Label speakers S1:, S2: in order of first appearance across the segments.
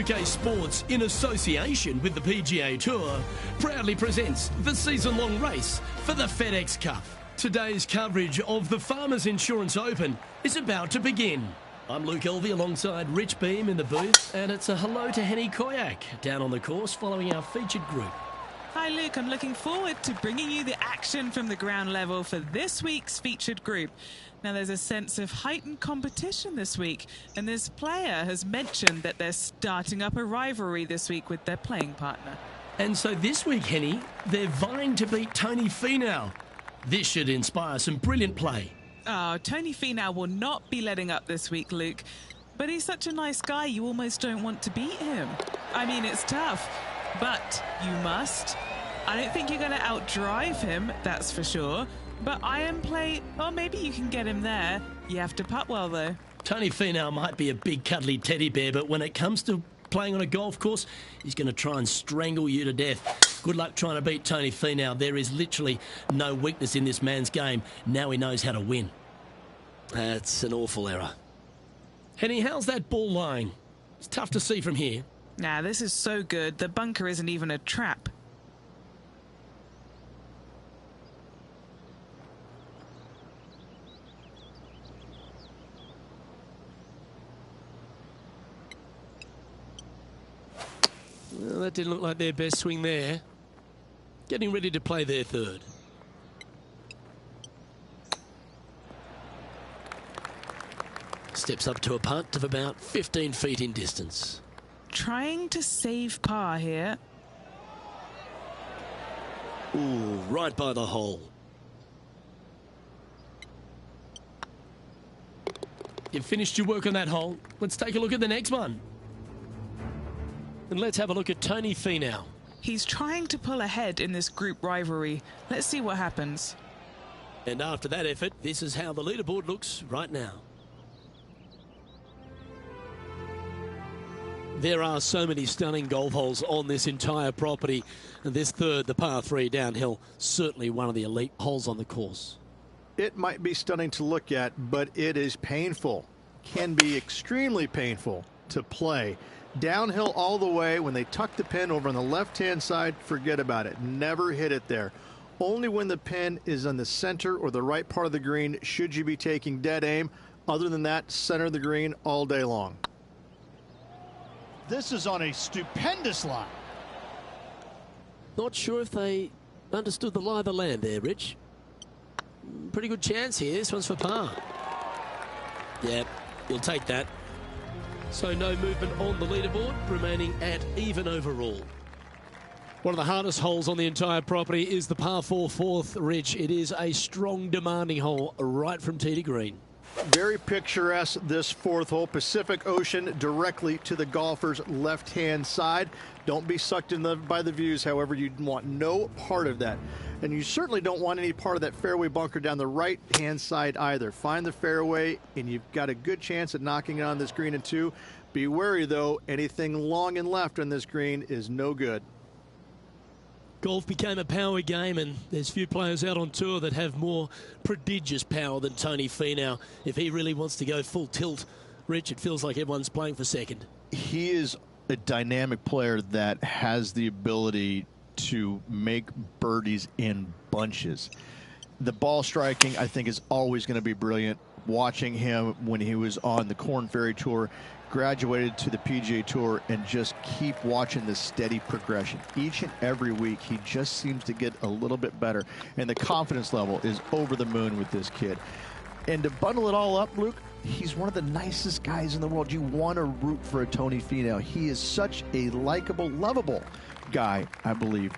S1: 2K Sports, in association with the PGA Tour, proudly presents the season-long race for the FedEx Cup. Today's coverage of the Farmers Insurance Open is about to begin. I'm Luke Elvey alongside Rich Beam in the booth, and it's a hello to Henny Koyak down on the course following our featured group.
S2: Hi Luke, I'm looking forward to bringing you the action from the ground level for this week's featured group. Now there's a sense of heightened competition this week, and this player has mentioned that they're starting up a rivalry this week with their playing partner.
S1: And so this week, Henny, they're vying to beat Tony Finau. This should inspire some brilliant play.
S2: Oh, Tony Finau will not be letting up this week, Luke. But he's such a nice guy, you almost don't want to beat him. I mean, it's tough, but you must. I don't think you're going to outdrive him, that's for sure. But iron play, oh, maybe you can get him there. You have to putt well, though.
S1: Tony Finau might be a big cuddly teddy bear, but when it comes to playing on a golf course, he's going to try and strangle you to death. Good luck trying to beat Tony Finau. There is literally no weakness in this man's game. Now he knows how to win. That's an awful error. Henny, how's that ball lying? It's tough to see from here.
S2: Nah, this is so good. The bunker isn't even a trap.
S1: Well, that didn't look like their best swing there. Getting ready to play their third. Steps up to a putt of about 15 feet in distance.
S2: Trying to save par here.
S1: Ooh, right by the hole. You've finished your work on that hole. Let's take a look at the next one. And let's have a look at Tony Finau.
S2: He's trying to pull ahead in this group rivalry. Let's see what happens.
S1: And after that effort, this is how the leaderboard looks right now. There are so many stunning golf holes on this entire property. And this third, the par 3 downhill, certainly one of the elite holes on the course.
S3: It might be stunning to look at, but it is painful. Can be extremely painful to play. Downhill all the way. When they tuck the pin over on the left-hand side, forget about it. Never hit it there. Only when the pin is on the center or the right part of the green should you be taking dead aim. Other than that, center of the green all day long.
S4: This is on a stupendous line.
S1: Not sure if they understood the lie of the land there, Rich. Pretty good chance here. This one's for par. Yeah, you'll take that. So no movement on the leaderboard, remaining at even overall. One of the hardest holes on the entire property is the par 4 fourth, Rich. It is a strong, demanding hole right from tee to green.
S3: Very picturesque, this fourth hole. Pacific Ocean directly to the golfer's left-hand side. Don't be sucked in by the views, however. You want no part of that. And you certainly don't want any part of that fairway bunker down the right-hand side either. Find the fairway, and you've got a good chance at knocking it on this green in 2. Be wary, though. Anything long and left on this green is no good.
S1: Golf became a power game, and there's few players out on tour that have more prodigious power than Tony Finau. If he really wants to go full tilt, Rich, it feels like everyone's playing for second.
S3: He is a dynamic player that has the ability to make birdies in bunches. The ball striking, I think, is always going to be brilliant. Watching him when he was on the Korn Ferry Tour, graduated to the PGA Tour, and just keep watching the steady progression. Each and every week, he just seems to get a little bit better, and the confidence level is over the moon with this kid. And to bundle it all up, Luke, he's one of the nicest guys in the world. You want to root for a Tony Finau. He is such a likable, lovable guy, I believe,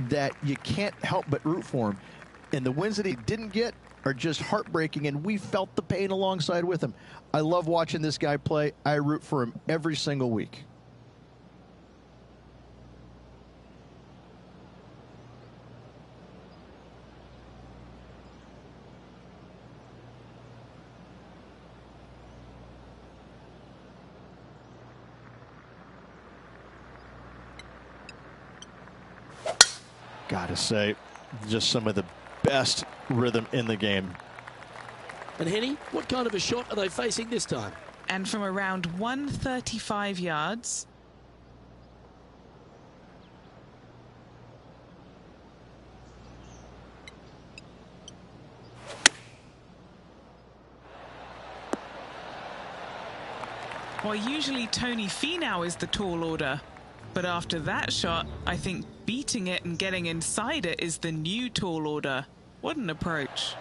S3: that you can't help but root for him. And the wins that he didn't get are just heartbreaking, and we felt the pain alongside with him. I love watching this guy play. I root for him every single week. Gotta say, just some of the best rhythm in the game.
S1: And Henny, what kind of a shot are they facing this time?
S2: And from around 135 yards, Well, usually Tony Finau is the tall order. But after that shot, I think beating it and getting inside it is the new tall order. What an approach.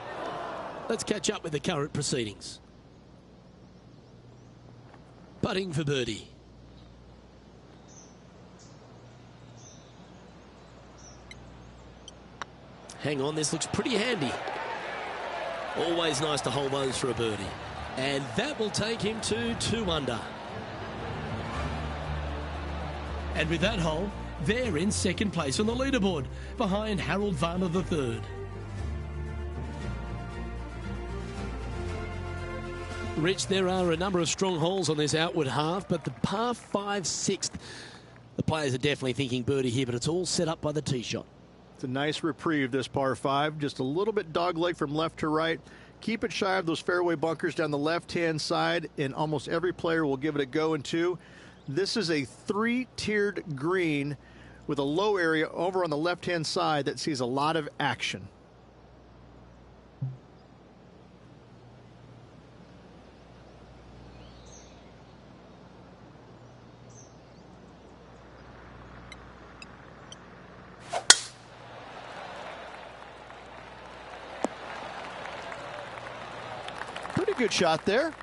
S1: Let's catch up with the current proceedings. Putting for birdie. Hang on, this looks pretty handy. Always nice to hold those for a birdie. And that will take him to 2 under. And with that hole, they're in second place on the leaderboard, behind Harold Varner III. Rich, there are a number of strong holes on this outward half, but the par 5 6th, the players are definitely thinking birdie here, but it's all set up by the tee shot.
S3: It's a nice reprieve, this par 5. Just a little bit dogleg from left to right. Keep it shy of those fairway bunkers down the left-hand side, and almost every player will give it a go in 2. This is a 3-tiered green with a low area over on the left-hand side that sees a lot of action. Pretty good shot there.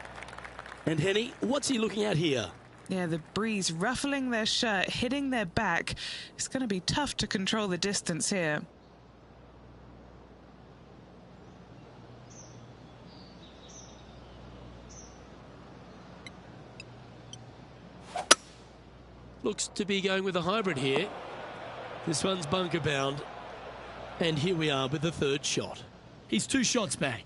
S1: And Henny, what's he looking at here?
S2: Yeah, the breeze ruffling their shirt, hitting their back. It's going to be tough to control the distance here.
S1: Looks to be going with a hybrid here. This one's bunker bound. And here we are with the 3rd shot. He's 2 shots back.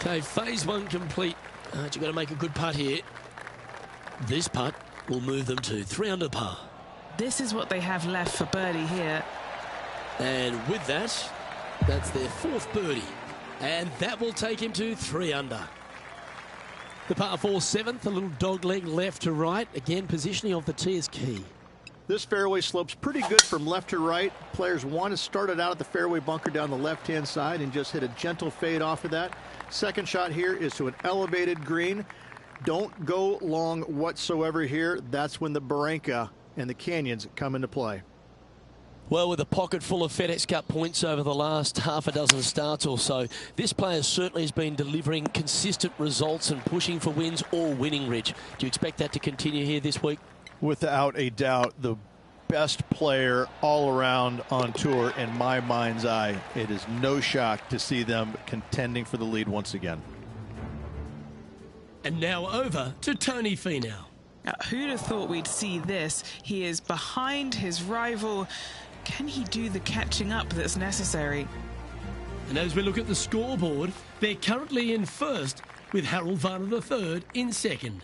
S1: Okay, phase 1 complete. You've got to make a good putt here. This putt will move them to 3 under par.
S2: This is what they have left for birdie here.
S1: And with that, that's their 4th birdie. And that will take him to 3 under. The par 4 7th, a little dog leg left to right. Again, positioning of the tee is key.
S3: This fairway slopes pretty good from left to right. Players want to start it out at the fairway bunker down the left-hand side and just hit a gentle fade off of that. Second shot here is to an elevated green. Don't go long whatsoever here. That's when the Barranca and the canyons come into play.
S1: Well, with a pocket full of FedEx Cup points over the last half a dozen starts or so, this player certainly has been delivering consistent results and pushing for wins or winning, Rich. Do you expect that to continue here this week?
S3: Without a doubt, the best player all around on tour in my mind's eye. It is no shock to see them contending for the lead once again.
S1: And now over to Tony Finau.
S2: Who'd have thought we'd see this? He is behind his rival. Can he do the catching up that's necessary?
S1: And as we look at the scoreboard, they're currently in 1st with Harold Varner III in 2nd.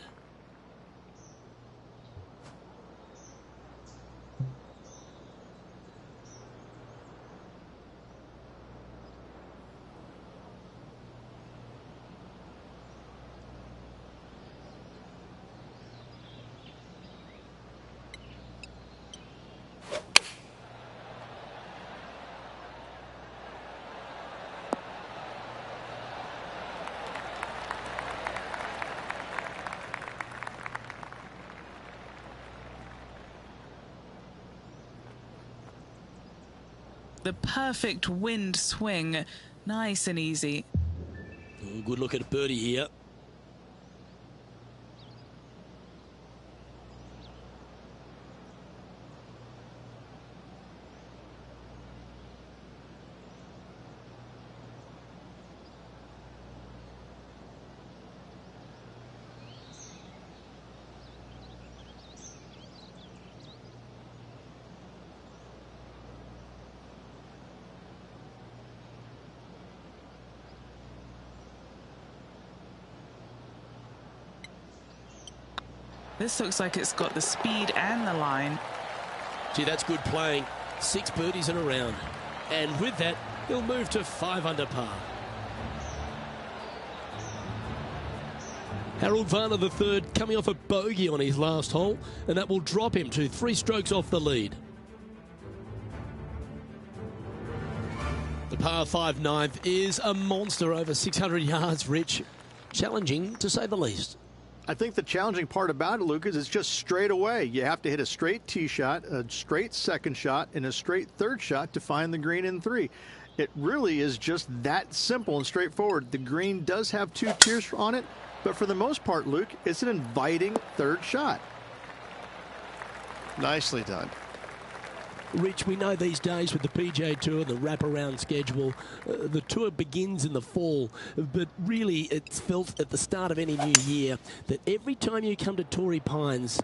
S2: The perfect wind swing. Nice and easy.
S1: Good look at birdie here.
S2: This looks like it's got the speed and the line.
S1: Gee, that's good playing. 6 birdies in a round. And with that, he'll move to 5 under par. Harold Varner III coming off a bogey on his last hole, and that will drop him to 3 strokes off the lead. The par 5 ninth is a monster over 600 yards, Rich. Challenging, to say the least.
S3: I think the challenging part about it, Luke, is it's just straight away. You have to hit a straight tee shot, a straight second shot, and a straight third shot to find the green in 3. It really is just that simple and straightforward. The green does have 2 tiers on it, but for the most part, Luke, it's an inviting third shot.
S5: Nicely done.
S1: Rich, we know these days with the PGA Tour, the wraparound schedule, the tour begins in the fall, but really it's felt at the start of any new year that every time you come to Torrey Pines,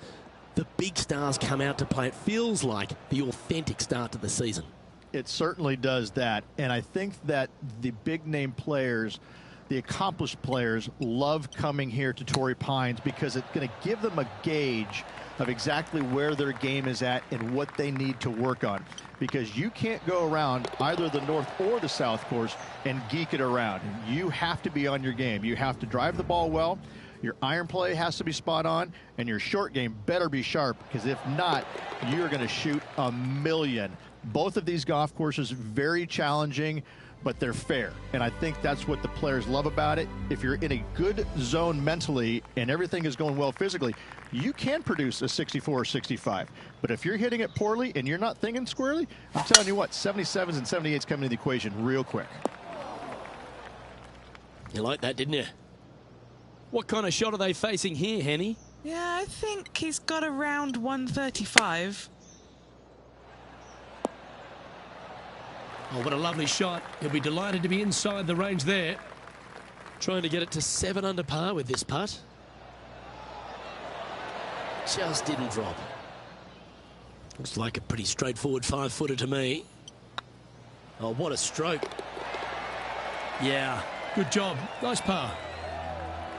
S1: the big stars come out to play. It feels like the authentic start to the season.
S3: It certainly does that, and I think that the big-name players, the accomplished players, love coming here to Torrey Pines because it's going to give them a gauge of exactly where their game is at and what they need to work on. Because you can't go around either the north or the south course and geek it around. You have to be on your game. You have to drive the ball well. Your iron play has to be spot on, and your short game better be sharp, because if not, you're going to shoot a million. Both of these golf courses very challenging, but they're fair, and I think that's what the players love about it. If you're in a good zone mentally and everything is going well physically, you can produce a 64 or 65. But if you're hitting it poorly and you're not thinking squarely, I'm telling you what, 77s and 78s come into the equation real quick.
S1: You like that, didn't you? What kind of shot are they facing here, Henny?
S2: Yeah, I think he's got around 135.
S1: Oh, what a lovely shot. He'll be delighted to be inside the range there. Trying to get it to 7 under par with this putt. Just didn't drop. Looks like a pretty straightforward 5-footer to me. Oh, what a stroke. Yeah, good job. Nice par.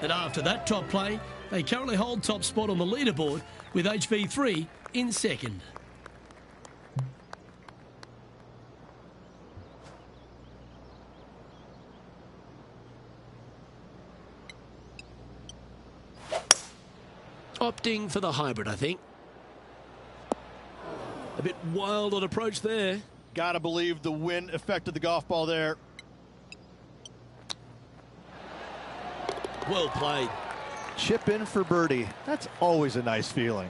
S1: And after that top play, they currently hold top spot on the leaderboard with HV3 in second. Opting for the hybrid, I think. A bit wild on approach there.
S3: Gotta believe the wind affected the golf ball there.
S1: Well played.
S5: Chip in for birdie. That's always a nice feeling.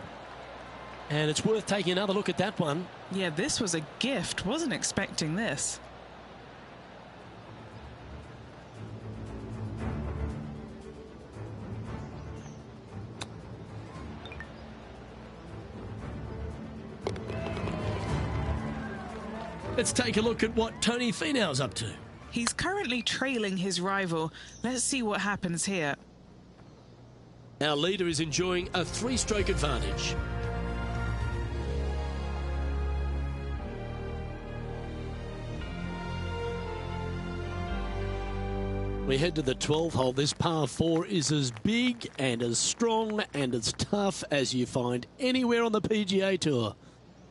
S1: And it's worth taking another look at that one.
S2: Yeah, this was a gift. Wasn't expecting this.
S1: Let's take a look at what Tony Finau's up to.
S2: He's currently trailing his rival. Let's see what happens here.
S1: Our leader is enjoying a 3-stroke advantage. We head to the 12th hole. This par 4 is as big and as strong and as tough as you find anywhere on the PGA Tour.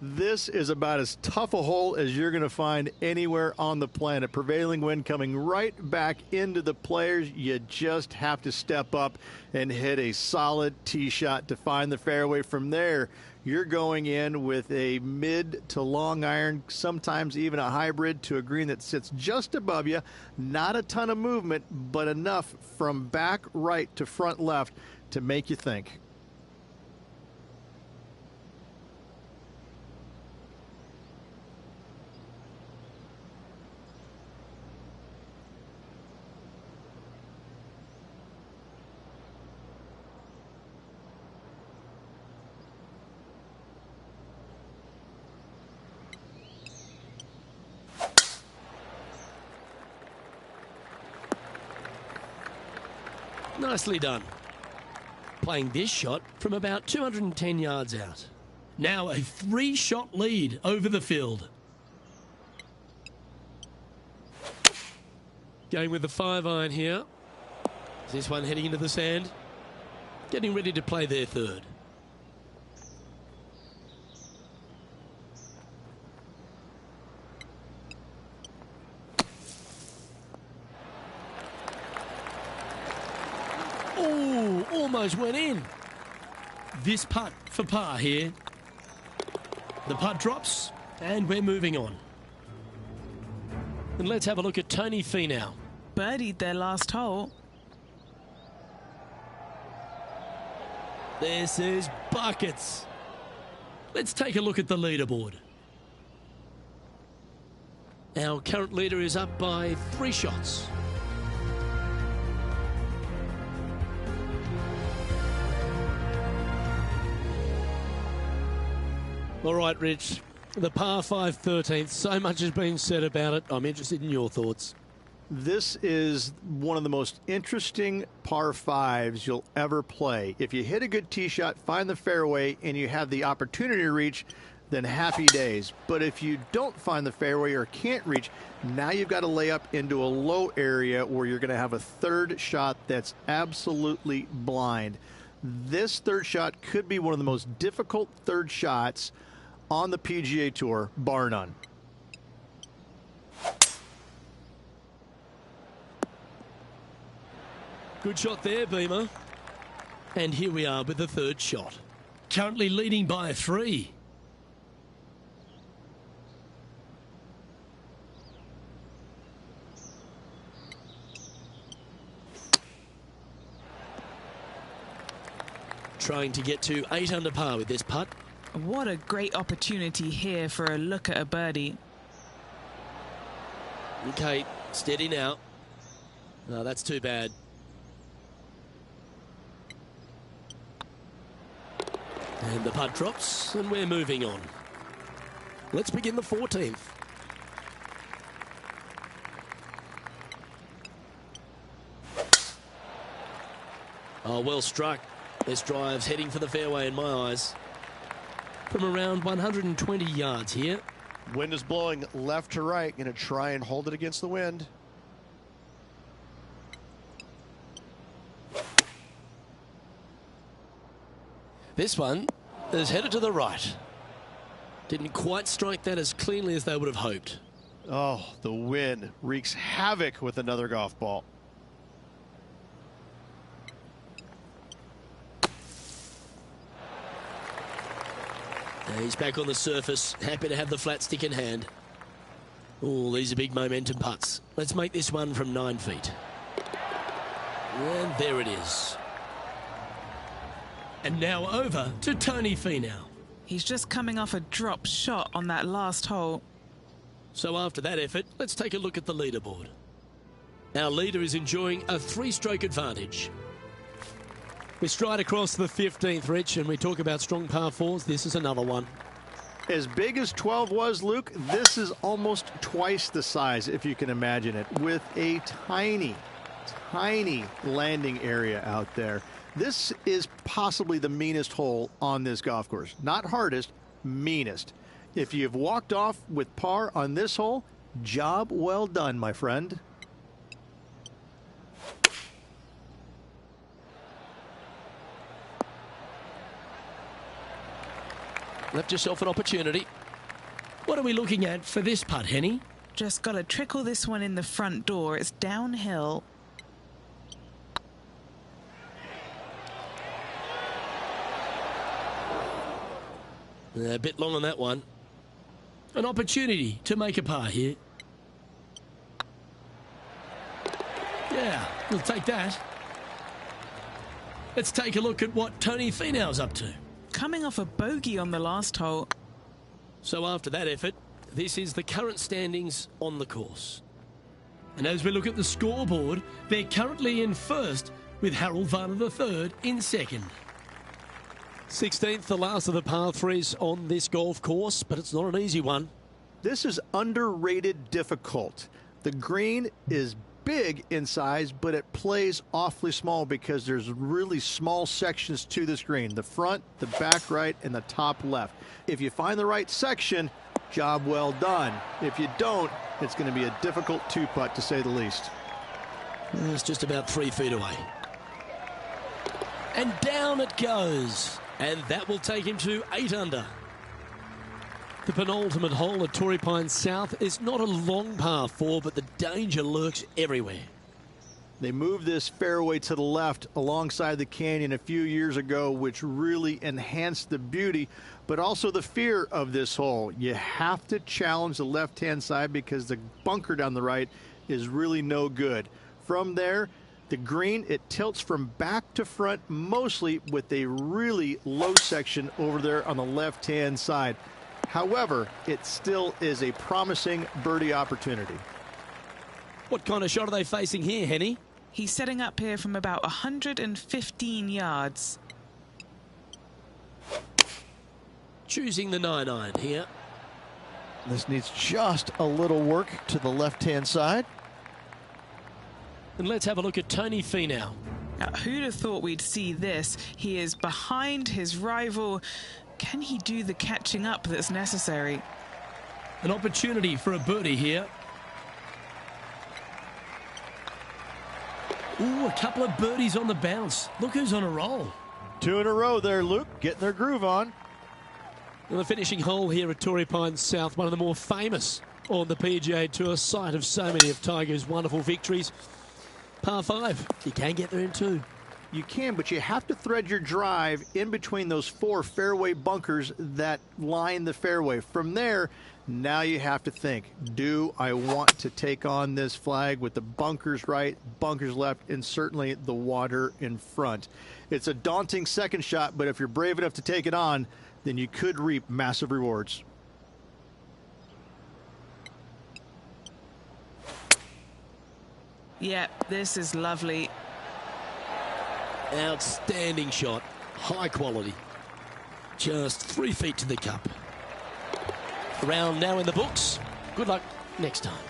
S3: This is about as tough a hole as you're going to find anywhere on the planet. Prevailing wind coming right back into the players. You just have to step up and hit a solid tee shot to find the fairway. From there, you're going in with a mid to long iron, sometimes even a hybrid, to a green that sits just above you. Not a ton of movement, but enough from back right to front left to make you think.
S1: Nicely done. Playing this shot from about 210 yards out. Now a 3-shot lead over the field. Going with the 5-iron here. Is this one heading into the sand? Getting ready to play their third. almost went in. This putt for par here. The putt drops, and we're moving on. And let's have a look at Tony Finau.
S2: Birdied their last hole.
S1: This is buckets. Let's take a look at the leaderboard. Our current leader is up by 3 shots. All right, Rich, the par 5 13th, so much has been said about it. I'm interested in your thoughts.
S5: This is one of the most interesting par 5s you'll ever play. If you hit a good tee shot, find the fairway, and you have the opportunity to reach, then happy days. But if you don't find the fairway or can't reach, now you've got to lay up into a low area where you're going to have a third shot that's absolutely blind. This third shot could be one of the most difficult third shots on the PGA Tour, bar none.
S1: Good shot there, Beamer. And here we are with the third shot. Currently leading by 3. Trying to get to 8 under par with this putt.
S2: What a great opportunity here for a look at a birdie.
S1: Okay, steady now. No, that's too bad. And the putt drops, and we're moving on. Let's begin the 14th. Oh, well struck. This drive's heading for the fairway in my eyes. From around 120 yards here.
S3: Wind is blowing left to right. Going to try and hold it against the wind.
S1: This one is headed to the right. Didn't quite strike that as cleanly as they would have hoped.
S3: Oh, the wind wreaks havoc with another golf ball.
S1: He's back on the surface, happy to have the flat stick in hand. Oh, these are big momentum putts. Let's make this one from 9 feet. And there it is. And now over to Tony Finau.
S2: He's just coming off a drop shot on that last hole.
S1: So after that effort, let's take a look at the leaderboard. Our leader is enjoying a 3-stroke advantage. We stride across the 15th, Rich, and we talk about strong par 4s. This is another one.
S5: As big as 12 was, Luke, this is almost twice the size, if you can imagine it, with a tiny, tiny landing area out there. This is possibly the meanest hole on this golf course. Not hardest, meanest. If you've walked off with par on this hole, job well done, my friend.
S1: Left yourself an opportunity. What are we looking at for this putt, Henny?
S2: Just got to trickle this one in the front door. It's downhill.
S1: A bit long on that one. An opportunity to make a par here. Yeah, we'll take that. Let's take a look at what Tony Finau's up to.
S2: Coming off a bogey on the last hole.
S1: So after that effort, this is the current standings on the course. And as we look at the scoreboard, they're currently in first with Harold Varner III in second. 16th, the last of the par 3s on this golf course, but it's not an easy one.
S5: This is underrated difficult. The green is big in size, but it plays awfully small because there's really small sections to this green. The front, the back right, and the top left. If you find the right section, job well done. If you don't, it's going to be a difficult 2-putt to say the least.
S1: It's just about 3 feet away. And down it goes. And that will take him to 8 under. The penultimate hole at Torrey Pines South is not a long par 4, but the danger lurks everywhere.
S5: They moved this fairway to the left alongside the canyon a few years ago, which really enhanced the beauty, but also the fear of this hole. You have to challenge the left-hand side because the bunker down the right is really no good. From there, the green, it tilts from back to front mostly with a really low section over there on the left-hand side. However, it still is a promising birdie opportunity.
S1: What kind of shot are they facing here, Henny?
S2: He's setting up here from about 115 yards.
S1: Choosing the 9-iron here.
S3: This needs just a little work to the left-hand side.
S1: And let's have a look at Tony Finau.
S2: Now, who'd have thought we'd see this? He is behind his rival. Can he do the catching up that's necessary?
S1: An opportunity for a birdie here. Ooh, a couple of birdies on the bounce. Look who's on a roll.
S3: 2 in a row there, Luke, getting their groove on.
S1: Well, the finishing hole here at Torrey Pines South, one of the more famous on the PGA Tour, site of so many of Tiger's wonderful victories. Par 5, you can get there in 2.
S5: You can, but you have to thread your drive in between those 4 fairway bunkers that line the fairway. From there, now you have to think, do I want to take on this flag with the bunkers right, bunkers left, and certainly the water in front? It's a daunting second shot, but if you're brave enough to take it on, then you could reap massive rewards.
S2: Yeah, this is lovely.
S1: Outstanding shot. High quality. Just 3 feet to the cup. Round now in the books. Good luck next time.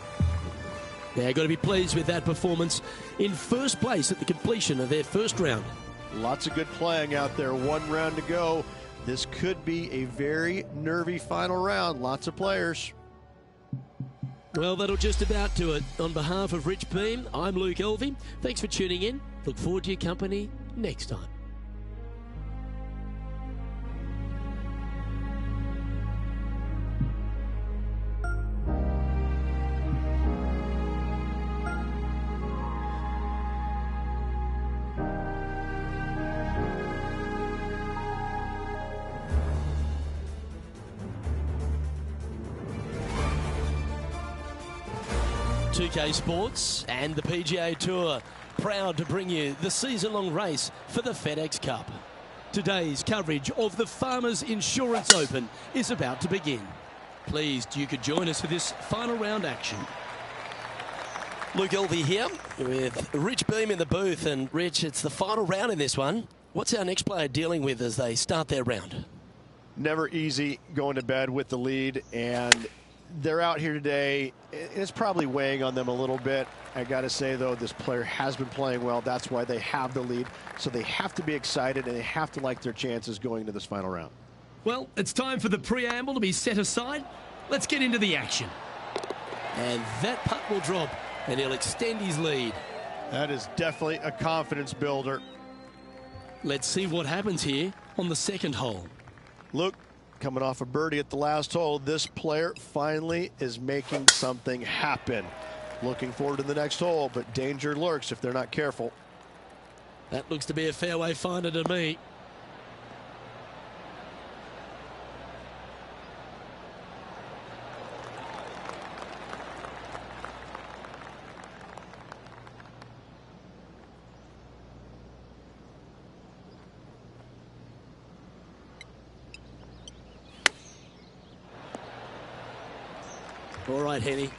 S1: They're going to be pleased with that performance in first place at the completion of their first round.
S3: Lots of good playing out there. 1 round to go. This could be a very nervy final round. Lots of players.
S1: Well, that'll just about do it. On behalf of Rich Beam, I'm Luke Elvey. Thanks for tuning in. Look forward to your company next time. UK Sports and the PGA Tour proud to bring you the season-long race for the FedEx Cup. Today's coverage of the Farmers Insurance Open is about to begin. Pleased you could join us for this final round action. Luke Elvey here with Rich Beam in the booth. And Rich, it's the final round in this one. What's our next player dealing with as they start their round?
S3: Never easy going to bed with the lead, and they're out here today. It's probably weighing on them a little bit. I got to say, though, this player has been playing well. That's why they have the lead. So they have to be excited, and they have to like their chances going into this final round.
S1: Well, it's time for the preamble to be set aside. Let's get into the action. And that putt will drop, and he'll extend his lead.
S3: That is definitely a confidence builder.
S1: Let's see what happens here on the second hole.
S3: Look, coming off a birdie at the last hole, this player finally is making something happen. Looking forward to the next hole, but danger lurks if they're not careful.
S1: That looks to be a fairway finder to me. All right, Henny.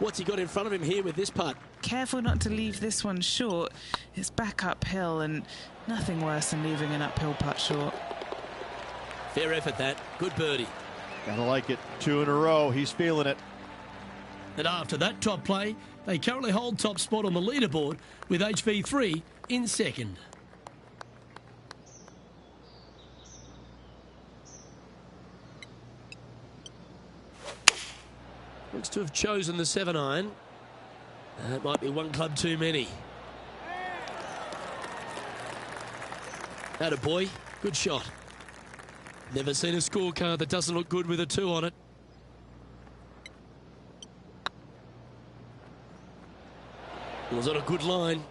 S1: What's he got in front of him here with this putt?
S2: Careful not to leave this one short. It's back uphill, and nothing worse than leaving an uphill putt short.
S1: Fair effort, that. Good birdie.
S3: Gotta like it. 2 in a row. He's feeling it.
S1: And after that top play, they currently hold top spot on the leaderboard with HV3 in second. Looks to have chosen the 7-iron. That might be one club too many. Atta boy, good shot. Never seen a scorecard that doesn't look good with a 2 on it. Was on a good line.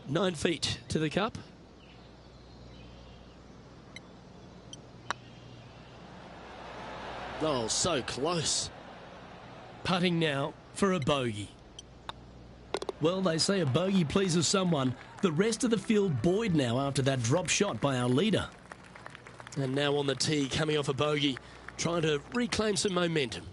S1: 9 feet to the cup. Oh, so close.
S6: Putting now for a bogey. Well, they say a bogey pleases someone. The rest of the field buoyed now after that drop shot by our leader.
S1: And now on the tee, coming off a bogey, trying to reclaim some momentum.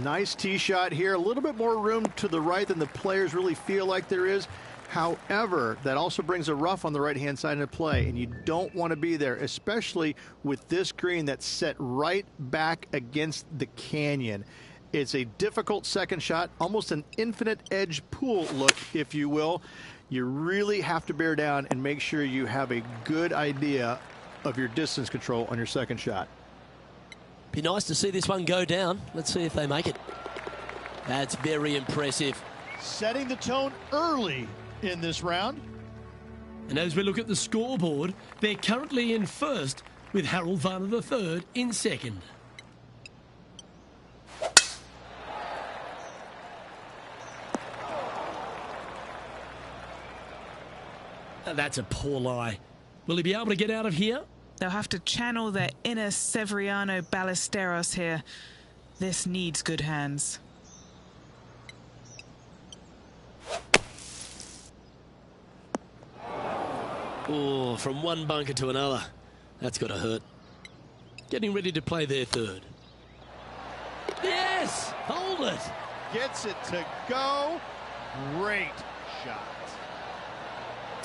S5: Nice tee shot here. A little bit more room to the right than the players really feel like there is. However, that also brings a rough on the right-hand side into play, and you don't want to be there, especially with this green that's set right back against the canyon. It's a difficult second shot, almost an infinite edge pool look, if you will. You really have to bear down and make sure you have a good idea of your distance control on your second shot.
S1: Be nice to see this one go down. Let's see if they make it. That's very impressive.
S4: Setting the tone early in this round.
S6: And as we look at the scoreboard, they're currently in first with Harold Varner III in second. That's a poor lie. Will he be able to get out of here?
S2: They'll have to channel their inner Severiano Ballesteros here. This needs good hands.
S1: Oh, from one bunker to another. That's got to hurt. Getting ready to play their third.
S6: Yes! Hold it!
S4: Gets it to go. Great shot.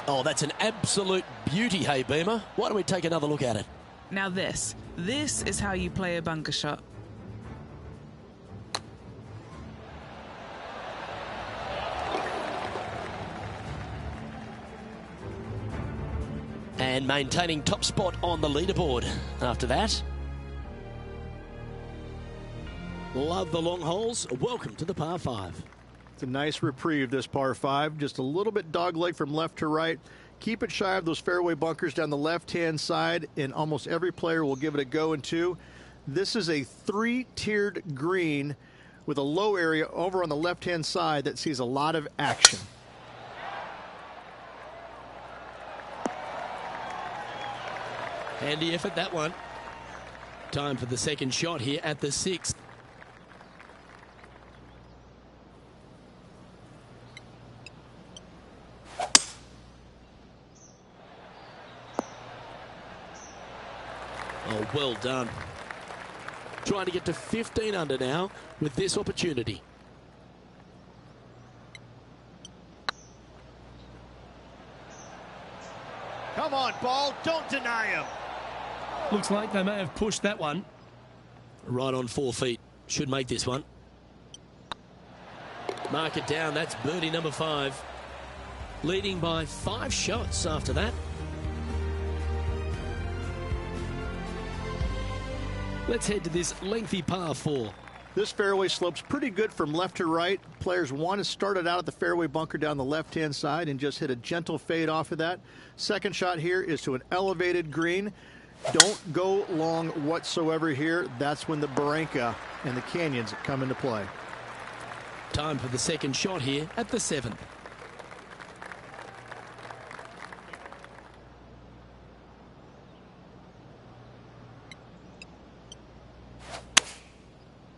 S1: Oh, that's an absolute beauty, hey, Beamer. Why don't we take another look at it?
S2: Now this is how you play a bunker shot.
S1: And maintaining top spot on the leaderboard after that. Love the long holes. Welcome to the par 5.
S5: It's a nice reprieve, this par 5. Just a little bit dogleg from left to right. Keep it shy of those fairway bunkers down the left-hand side, and almost every player will give it a go in two. This is a 3-tiered green with a low area over on the left-hand side that sees a lot of action.
S1: Handy effort, that one. Time for the second shot here at the 6th. Oh, well done. Trying to get to 15 under now with this opportunity.
S4: Come on, ball. Don't deny him.
S6: Looks like they may have pushed that one.
S1: Right on 4 feet. Should make this one. Mark it down. That's birdie number 5. Leading by 5 shots after that.
S6: Let's head to this lengthy par 4.
S5: This fairway slopes pretty good from left to right. Players want to start it out at the fairway bunker down the left-hand side and just hit a gentle fade off of that. Second shot here is to an elevated green. Don't go long whatsoever here. That's when the Barranca and the canyons come into play.
S1: Time for the second shot here at the 7th.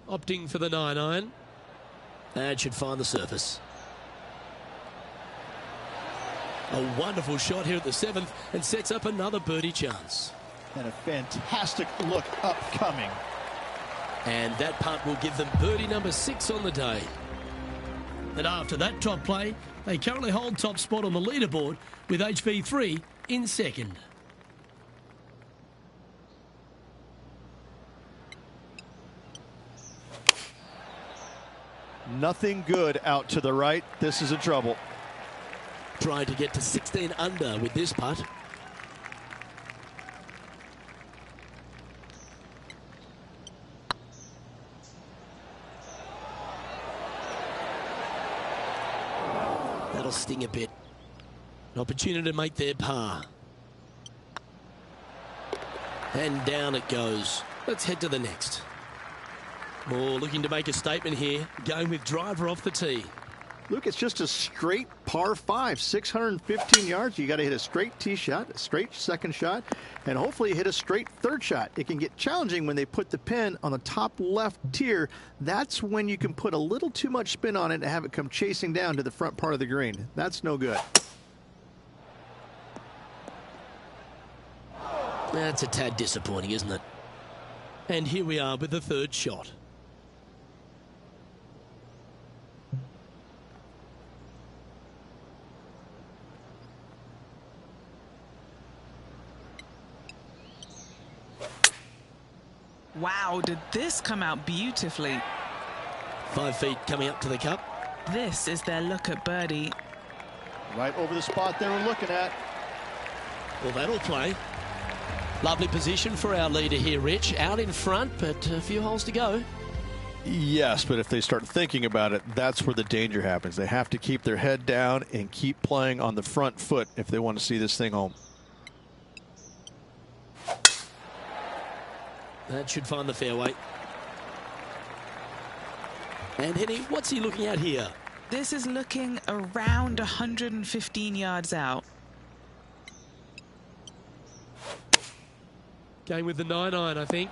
S1: Opting for the 9-iron. And should find the surface. A wonderful shot here at the 7th and sets up another birdie chance.
S4: And a fantastic look upcoming.
S1: And that putt will give them birdie number 6 on the day.
S6: And after that top play, they currently hold top spot on the leaderboard with HV3 in second.
S4: Nothing good out to the right. This is a trouble.
S1: Trying to get to 16 under with this putt. That'll sting a bit. An opportunity to make their par. And down it goes. Let's head to the next. Oh, looking to make a statement here. Going with driver off the tee.
S5: Luke, it's just a straight par 5, 615 yards. You got to hit a straight tee shot, a straight second shot, and hopefully hit a straight third shot. It can get challenging when they put the pin on the top left tier. That's when you can put a little too much spin on it and have it come chasing down to the front part of the green. That's no good.
S1: That's a tad disappointing, isn't it?
S6: And here we are with the third shot.
S2: Wow, did this come out beautifully?
S1: 5 feet coming up to the cup.
S2: This is their look at birdie.
S3: Right over the spot they were looking at.
S1: Well, that'll play. Lovely position for our leader here, Rich. Out in front, but a few holes to go.
S3: Yes, but if they start thinking about it, that's where the danger happens. They have to keep their head down and keep playing on the front foot if they want to see this thing home.
S1: That should find the fairway. And Henny, what's he looking at here?
S2: This is looking around 115 yards out.
S6: Going with the 9-iron, I think.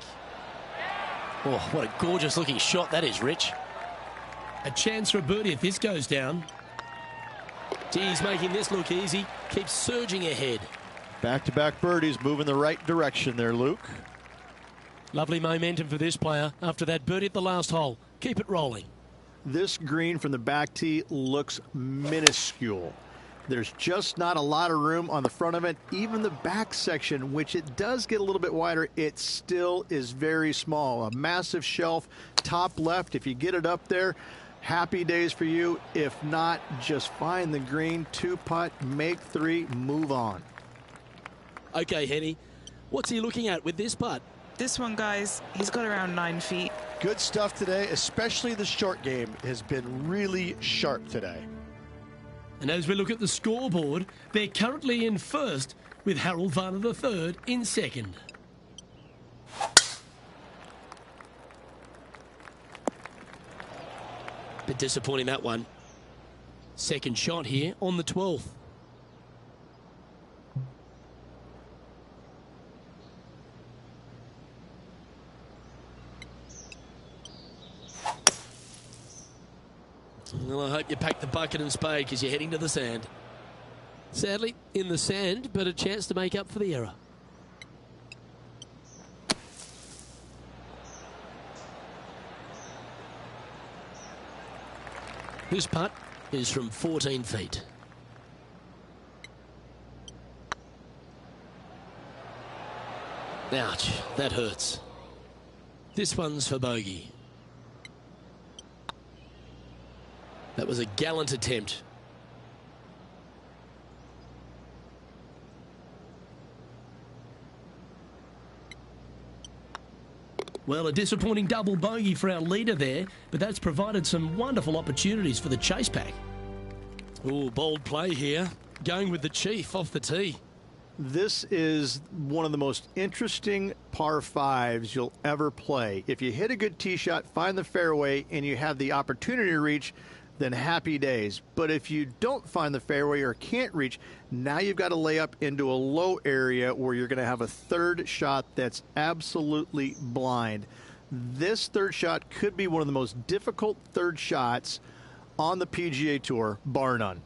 S1: Oh, what a gorgeous looking shot that is, Rich.
S6: A chance for a birdie if this goes down.
S1: Geez, making this look easy. Keeps surging ahead.
S3: Back-to-back birdies, moving the right direction there, Luke.
S6: Lovely momentum for this player after that birdie at the last hole. Keep it rolling.
S5: This green from the back tee looks minuscule. There's just not a lot of room on the front of it. Even the back section, which it does get a little bit wider, it still is very small. A massive shelf, top left. If you get it up there, happy days for you. If not, just find the green, 2-putt, make 3, move on.
S1: Okay, Henny, what's he looking at with this putt?
S2: This one, guys, he's got around 9 feet.
S3: Good stuff today, especially the short game has been really sharp today.
S6: And as we look at the scoreboard, they're currently in first with Harold Varner III in second.
S1: Bit disappointing, that one. Second shot here on the 12th. Well, I hope you pack the bucket and spade because you're heading to the sand. Sadly, in the sand, but a chance to make up for the error. This putt is from 14 feet. Ouch, that hurts. This one's for bogey. That was a gallant attempt.
S6: Well, a disappointing double bogey for our leader there, but that's provided some wonderful opportunities for the chase pack.
S1: Ooh, bold play here. Going with the chief off the tee.
S5: This is one of the most interesting par 5s you'll ever play. If you hit a good tee shot, find the fairway, and you have the opportunity to reach, then happy days. But if you don't find the fairway or can't reach, now you've got to lay up into a low area where you're going to have a third shot that's absolutely blind. This third shot could be one of the most difficult third shots on the PGA Tour, bar none.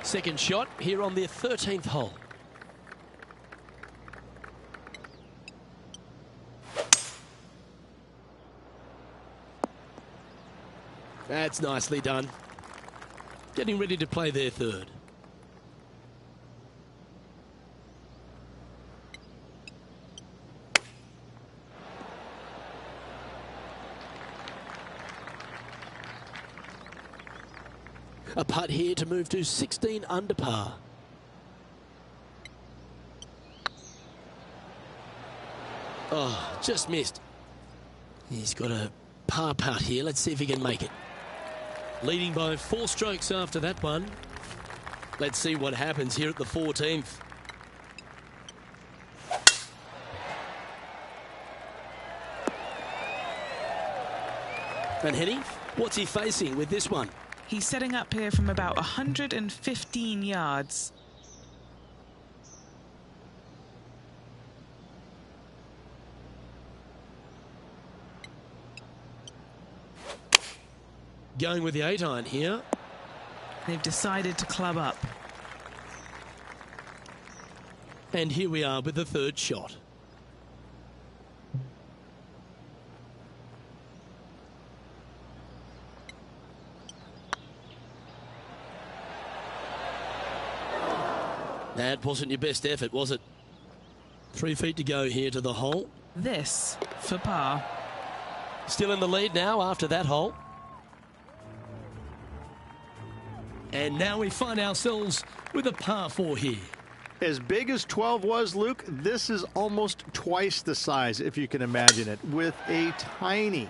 S1: Second shot here on their 13th hole. That's nicely done. Getting ready to play their third. A putt here to move to 16 under par. Oh, just missed. He's got a par putt here. Let's see if he can make it. Leading by 4 strokes after that one. Let's see what happens here at the 14th. And Henny, what's he facing with this one?
S2: He's setting up here from about 115 yards.
S1: Going with the 8-iron here.
S2: They've decided to club up.
S1: And here we are with the third shot. That wasn't your best effort, was it? 3 feet to go here to the hole.
S2: This for par.
S1: Still in the lead now after that hole.
S6: And now we find ourselves with a par 4 here.
S5: As big as 12 was, Luke, this is almost twice the size, if you can imagine it, with a tiny,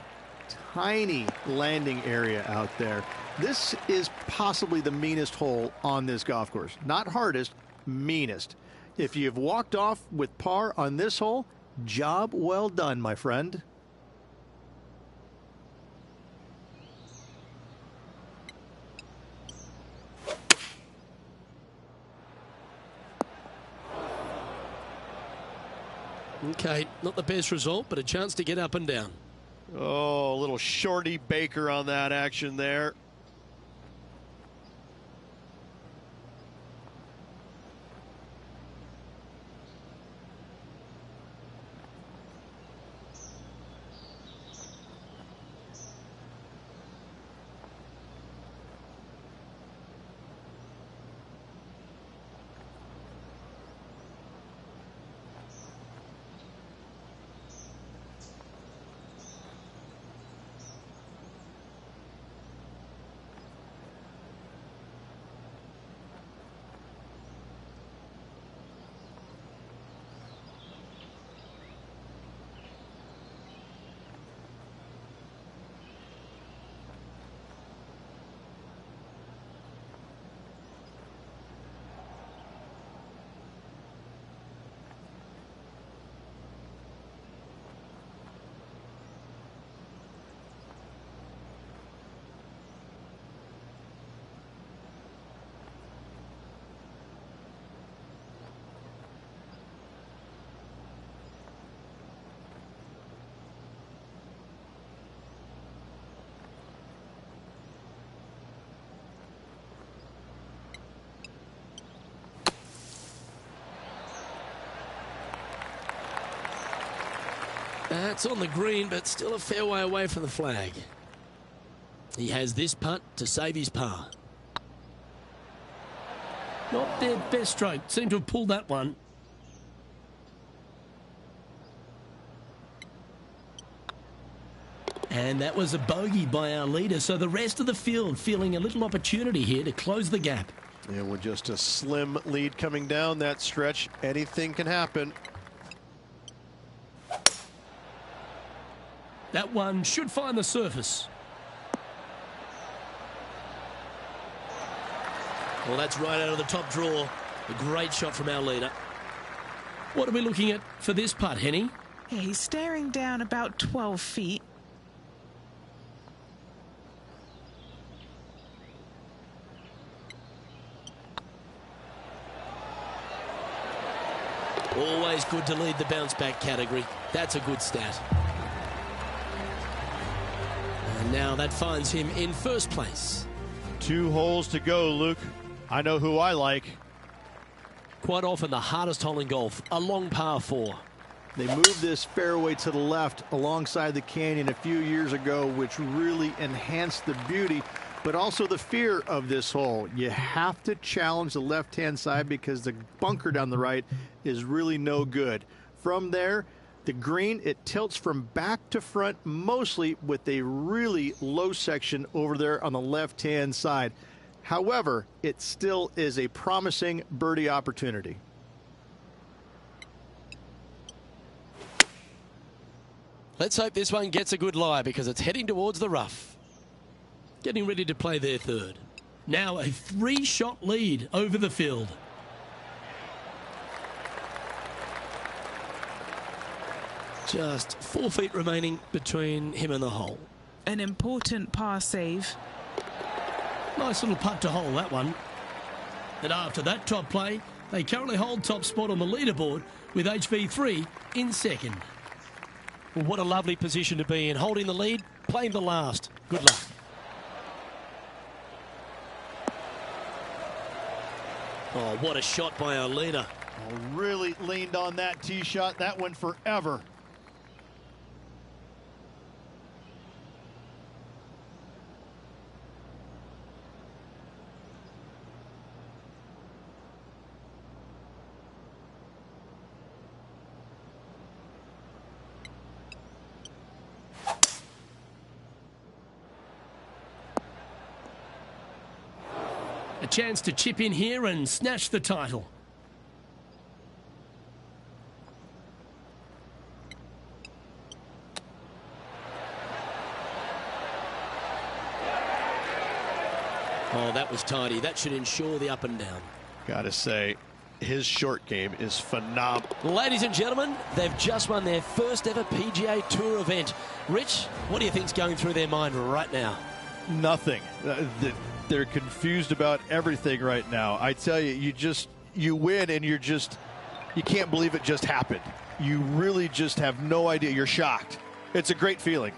S5: tiny landing area out there. This is possibly the meanest hole on this golf course. Not hardest, meanest. If you've walked off with par on this hole, job well done, my friend.
S1: Okay, not the best result, but a chance to get up and down.
S4: Oh, a little shorty Baker on that action there.
S1: That's on the green, but still a fair way away from the flag. He has this putt to save his par.
S6: Not their best stroke. Seem to have pulled that one. And that was a bogey by our leader. So the rest of the field feeling a little opportunity here to close the gap.
S4: And with just a slim lead coming down that stretch, anything can happen.
S6: That one should find the surface.
S1: Well, that's right out of the top draw. A great shot from our leader.
S6: What are we looking at for this putt, Henny?
S2: Yeah, he's staring down about 12 feet.
S1: Always good to lead the bounce back category. That's a good stat. And now that finds him in first place.
S4: 2 holes to go, Luke. I know who I like.
S1: Quite often the hardest hole in golf, a long par 4.
S5: They moved this fairway to the left alongside the canyon a few years ago, which really enhanced the beauty, but also the fear of this hole. You have to challenge the left-hand side because the bunker down the right is really no good. From there, the green, it tilts from back to front, mostly with a really low section over there on the left-hand side. However, it still is a promising birdie opportunity.
S1: Let's hope this one gets a good lie because it's heading towards the rough.
S6: Getting ready to play their third. Now a 3-shot lead over the field.
S1: Just 4 feet remaining between him and the hole.
S2: An important par save.
S6: Nice little putt to hole that one. And after that top play, they currently hold top spot on the leaderboard with HV3 in second.
S1: Well, what a lovely position to be in. Holding the lead, playing the last. Good luck. Oh, what a shot by our leader.
S3: Oh, really leaned on that tee shot. That went forever.
S6: A chance to chip in here and snatch the title.
S1: Oh, that was tidy. That should ensure the up and down.
S4: Gotta say, his short game is phenomenal.
S1: Ladies and gentlemen, they've just won their first ever PGA Tour event. Rich, what do you think's going through their mind right now?
S3: Nothing. They're confused about everything right now. I tell you, you win and you can't believe it just happened. You really just have no idea. You're shocked. It's a great feeling.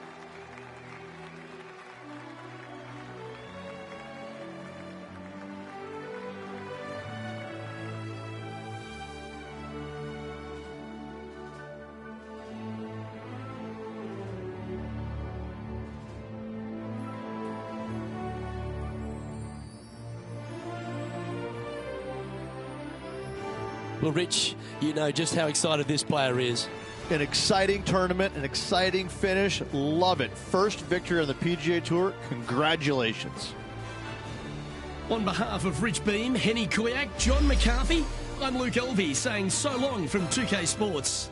S1: Well, Rich, you know just how excited this player is.
S3: An exciting tournament, an exciting finish. Love it. First victory on the PGA Tour. Congratulations.
S6: On behalf of Rich Beam, Henny Kuyak, John McCarthy, I'm Luke Elvey saying so long from 2K Sports.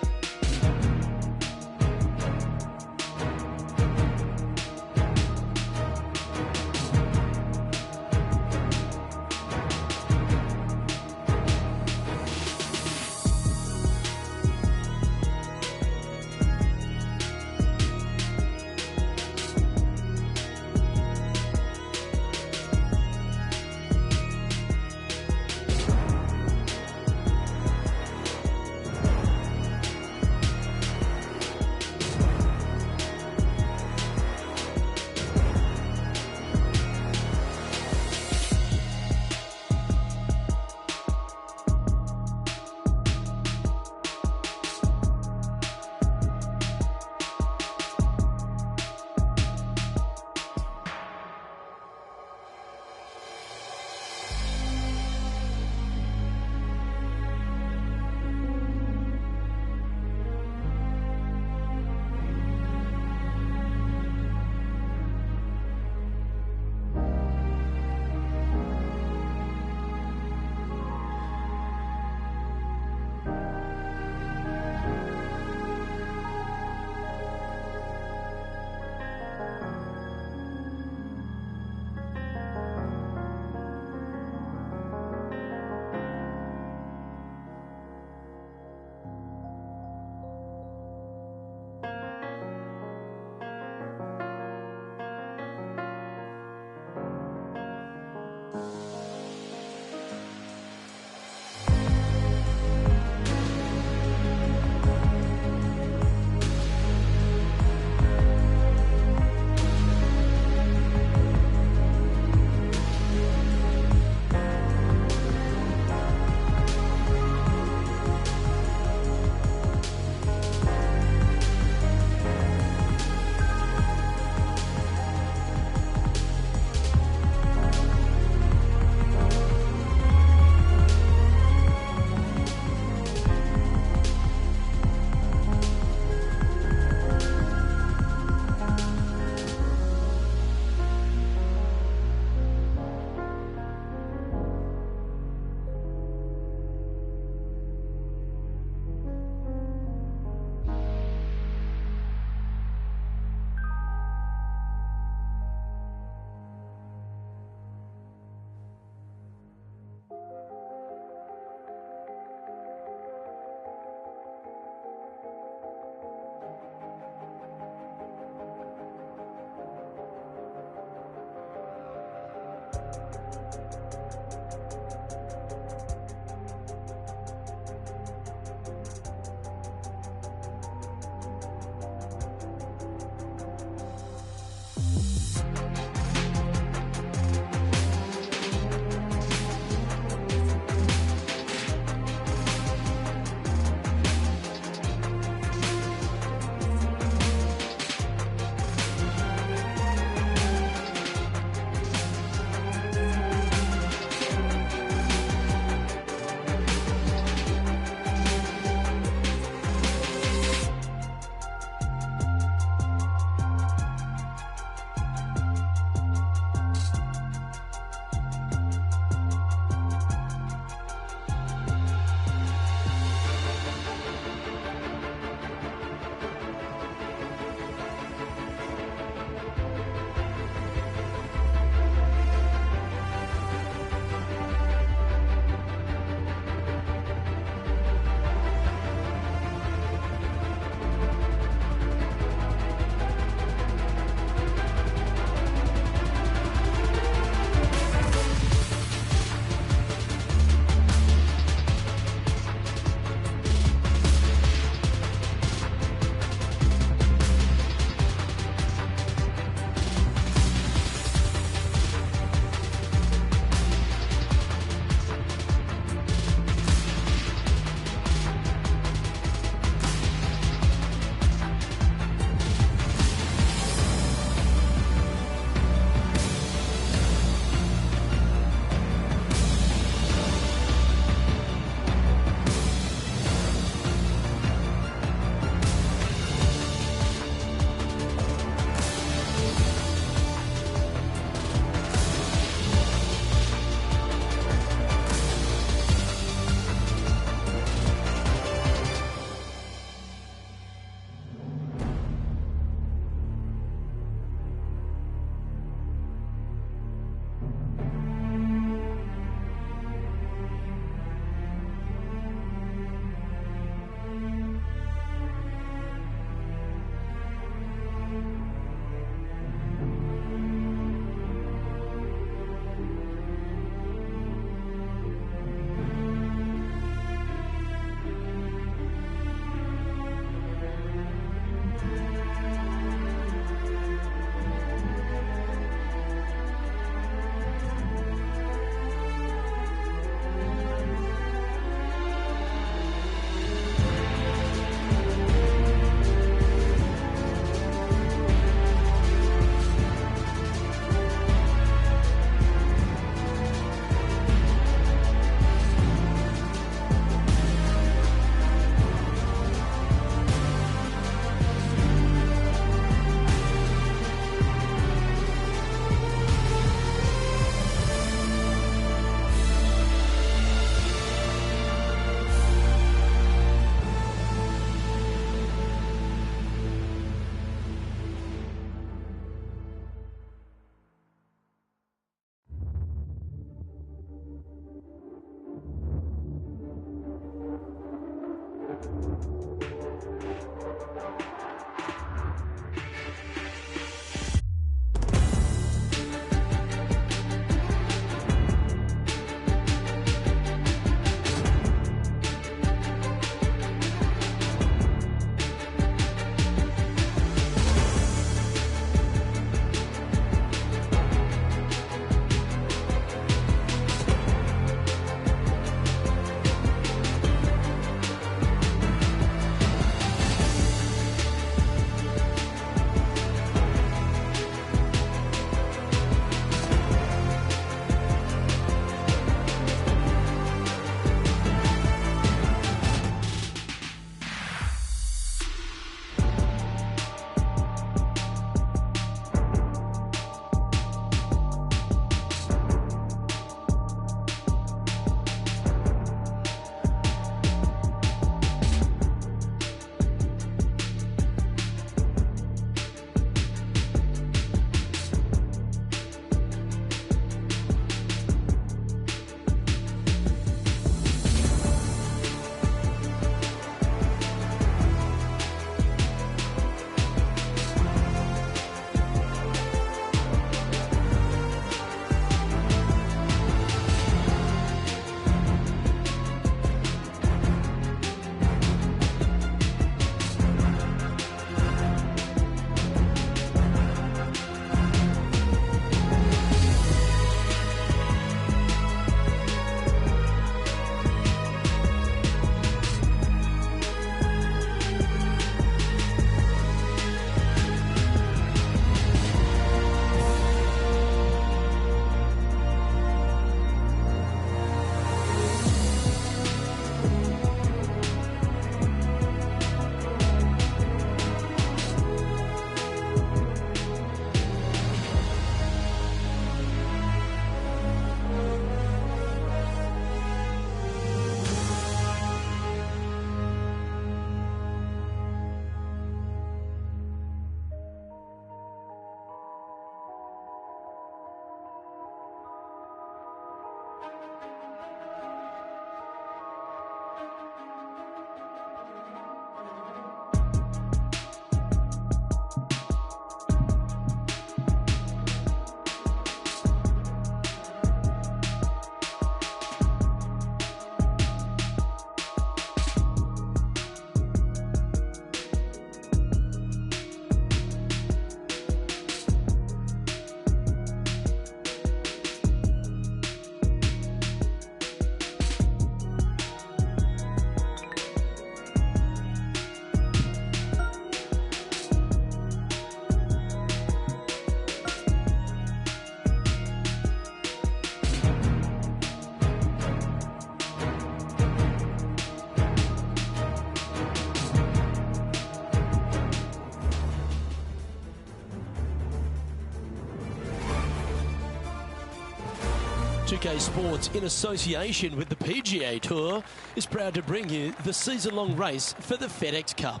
S1: 2K Sports, in association with the PGA Tour, is proud to bring you the season-long race for the FedEx Cup.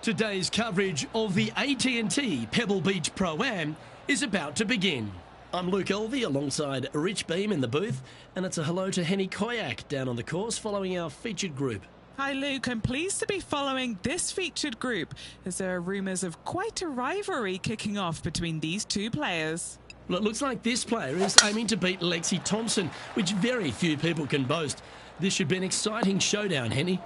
S6: Today's coverage of the AT&T Pebble Beach Pro-Am is about to begin. I'm Luke Elvey alongside Rich Beam in the booth, and it's a hello to Henny Koyak down on the course following our featured group.
S2: Hi Luke, I'm pleased to be following this featured group as there are rumours of quite a rivalry kicking off between these two players.
S6: Well, it looks like this player is aiming to beat Lexi Thompson, which very few people can boast. This should be an exciting showdown, Henny.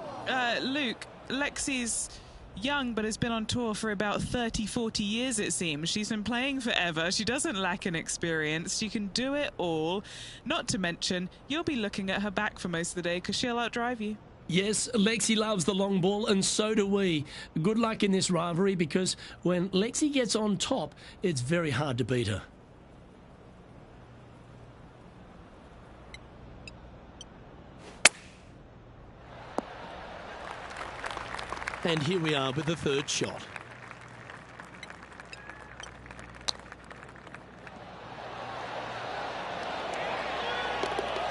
S2: Luke, Lexi's young but has been on tour for about 30-40 years, it seems. She's been playing forever. She doesn't lack in experience. She can do it all. Not to mention, you'll be looking at her back for most of the day because she'll outdrive you.
S6: Yes, Lexi loves the long ball, and so do we. Good luck in this rivalry because when Lexi gets on top, it's very hard to beat her.
S1: And here we are with the third shot.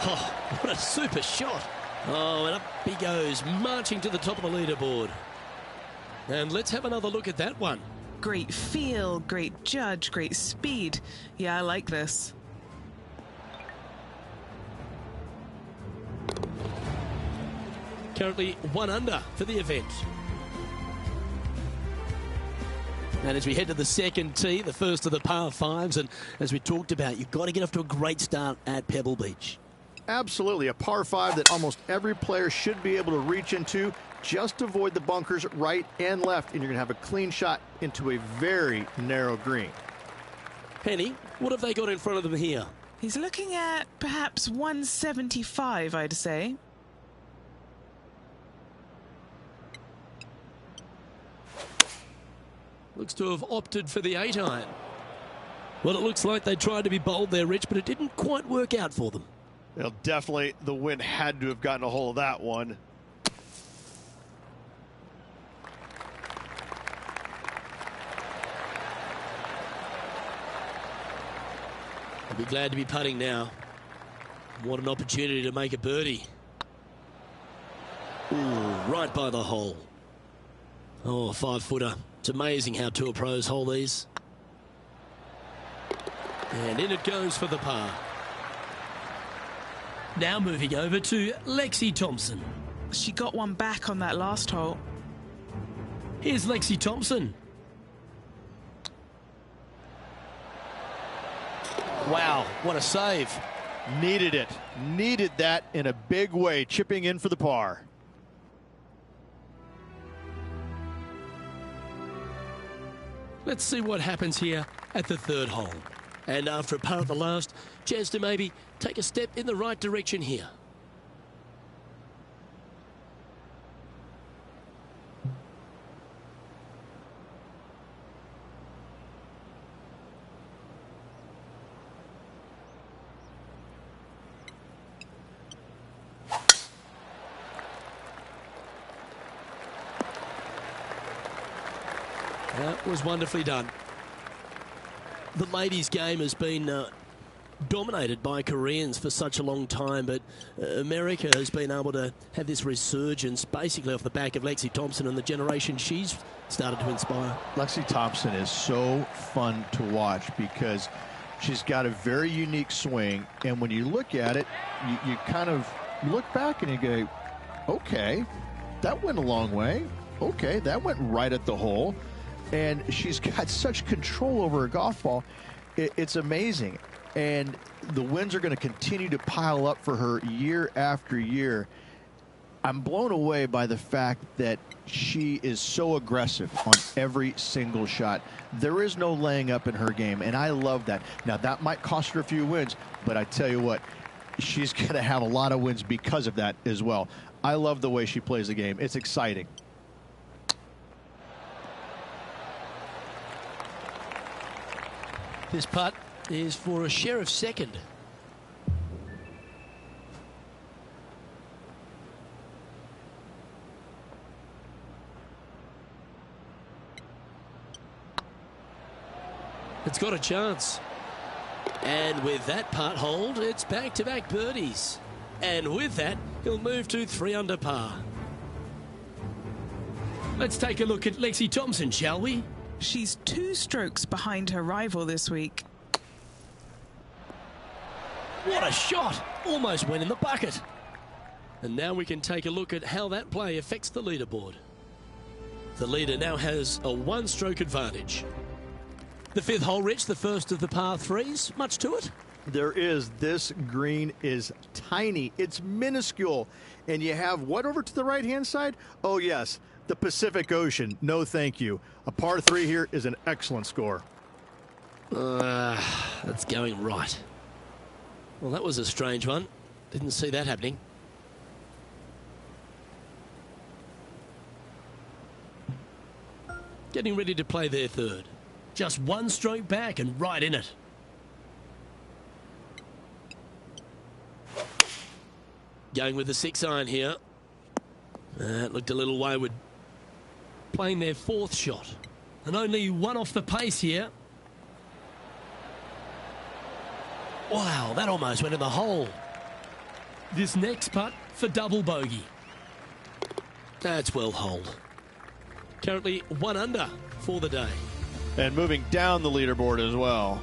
S1: Oh, what a super shot. Oh, and up he goes, marching to the top of the leaderboard. And let's have another look at that one.
S2: Great feel, great judge, great speed. Yeah, I like this.
S1: Currently 1 under for the event. And as we head to the second tee, the first of the par fives, and as we talked about, you've got to get off to a great start at Pebble Beach.
S5: Absolutely, a par 5 that almost every player should be able to reach into. Just avoid the bunkers right and left, and you're going to have a clean shot into a very narrow green.
S1: Penny, what have they got in front of them here?
S2: He's looking at perhaps 175, I'd say.
S1: Looks to have opted for the 8-iron. Well, it looks like they tried to be bold there, Rich, but it didn't quite work out for them.
S4: Well, definitely the wind had to have gotten a hold of that one.
S1: I'll be glad to be putting now. What an opportunity to make a birdie. Ooh, right by the hole. Oh, a 5-footer. It's amazing how tour pros hold these. And in it goes for the par.
S6: Now moving over to Lexi Thompson.
S2: She got one back on that last hole.
S6: Here's Lexi Thompson.
S1: Wow, what a save.
S3: Needed it. Needed that in a big way, chipping in for the par.
S1: Let's see what happens here at the third hole. And after a par at the last, chance to maybe take a step in the right direction here. That was wonderfully done. The ladies' game has been dominated by Koreans for such a long time, but America has been able to have this resurgence basically off the back of Lexi Thompson and the generation she's started to inspire.
S3: Lexi Thompson is so fun to watch because she's got a very unique swing, and when you look at it, you kind of look back and you go, okay, that went a long way. Okay, that went right at the hole. And she's got such control over her golf ball. It's amazing. And the wins are going to continue to pile up for her year after year. I'm blown away by the fact that she is so aggressive on every single shot. There is no laying up in her game, and I love that. Now, that might cost her a few wins, but I tell you what, she's going to have a lot of wins because of that as well. I love the way she plays the game. It's exciting.
S1: This putt is for a share of second. It's got a chance. And with that putt hold, it's back-to-back birdies. And with that, he'll move to 3 under par.
S6: Let's take a look at Lexi Thompson, shall we?
S2: She's 2 strokes behind her rival this week.
S1: What a shot! Almost went in the bucket. And now we can take a look at how that play affects the leaderboard. The leader now has a 1-stroke advantage. The 5th hole, Rich, the first of the par 3s. Much to it?
S5: There is. This green is tiny. It's minuscule. And you have what over to the right-hand side? Oh, yes, the Pacific Ocean. No, thank you. A par 3 here is an excellent score.
S1: That's going right. Well, that was a strange one. Didn't see that happening. Getting ready to play their third.
S6: Just 1 stroke back and right in it.
S1: Going with the 6-iron here. It looked a little wayward. Playing their 4th shot.
S6: And only 1 off the pace here.
S1: Wow, that almost went in the hole.
S6: This next putt for double bogey.
S1: That's well holed. Currently 1 under for the day.
S3: And moving down the leaderboard as well.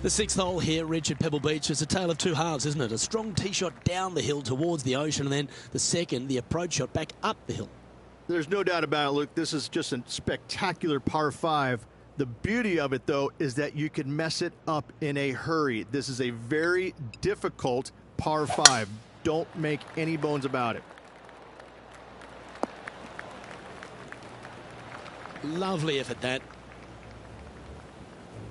S1: The 6th hole here, Rich, at Pebble Beach, is a tale of two halves, isn't it? A strong tee shot down the hill towards the ocean, and then the second, the approach shot back up the hill.
S5: There's no doubt about it, Luke. This is just a spectacular par 5. The beauty of it, though, is that you can mess it up in a hurry. This is a very difficult par 5. Don't make any bones about it.
S1: Lovely effort, that.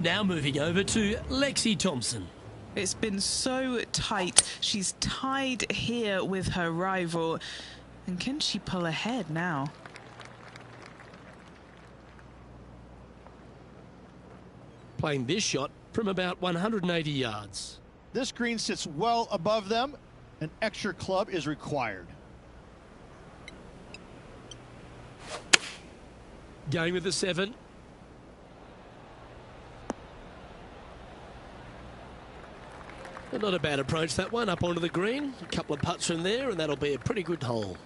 S6: Now moving over to Lexi Thompson.
S2: It's been so tight. She's tied here with her rival. And can she pull ahead now?
S6: Playing this shot from about 180 yards.
S3: This green sits well above them. An extra club is required.
S6: Going with the 7.
S1: But not a bad approach, that one, up onto the green. A couple of putts from there, and that'll be a pretty good hole.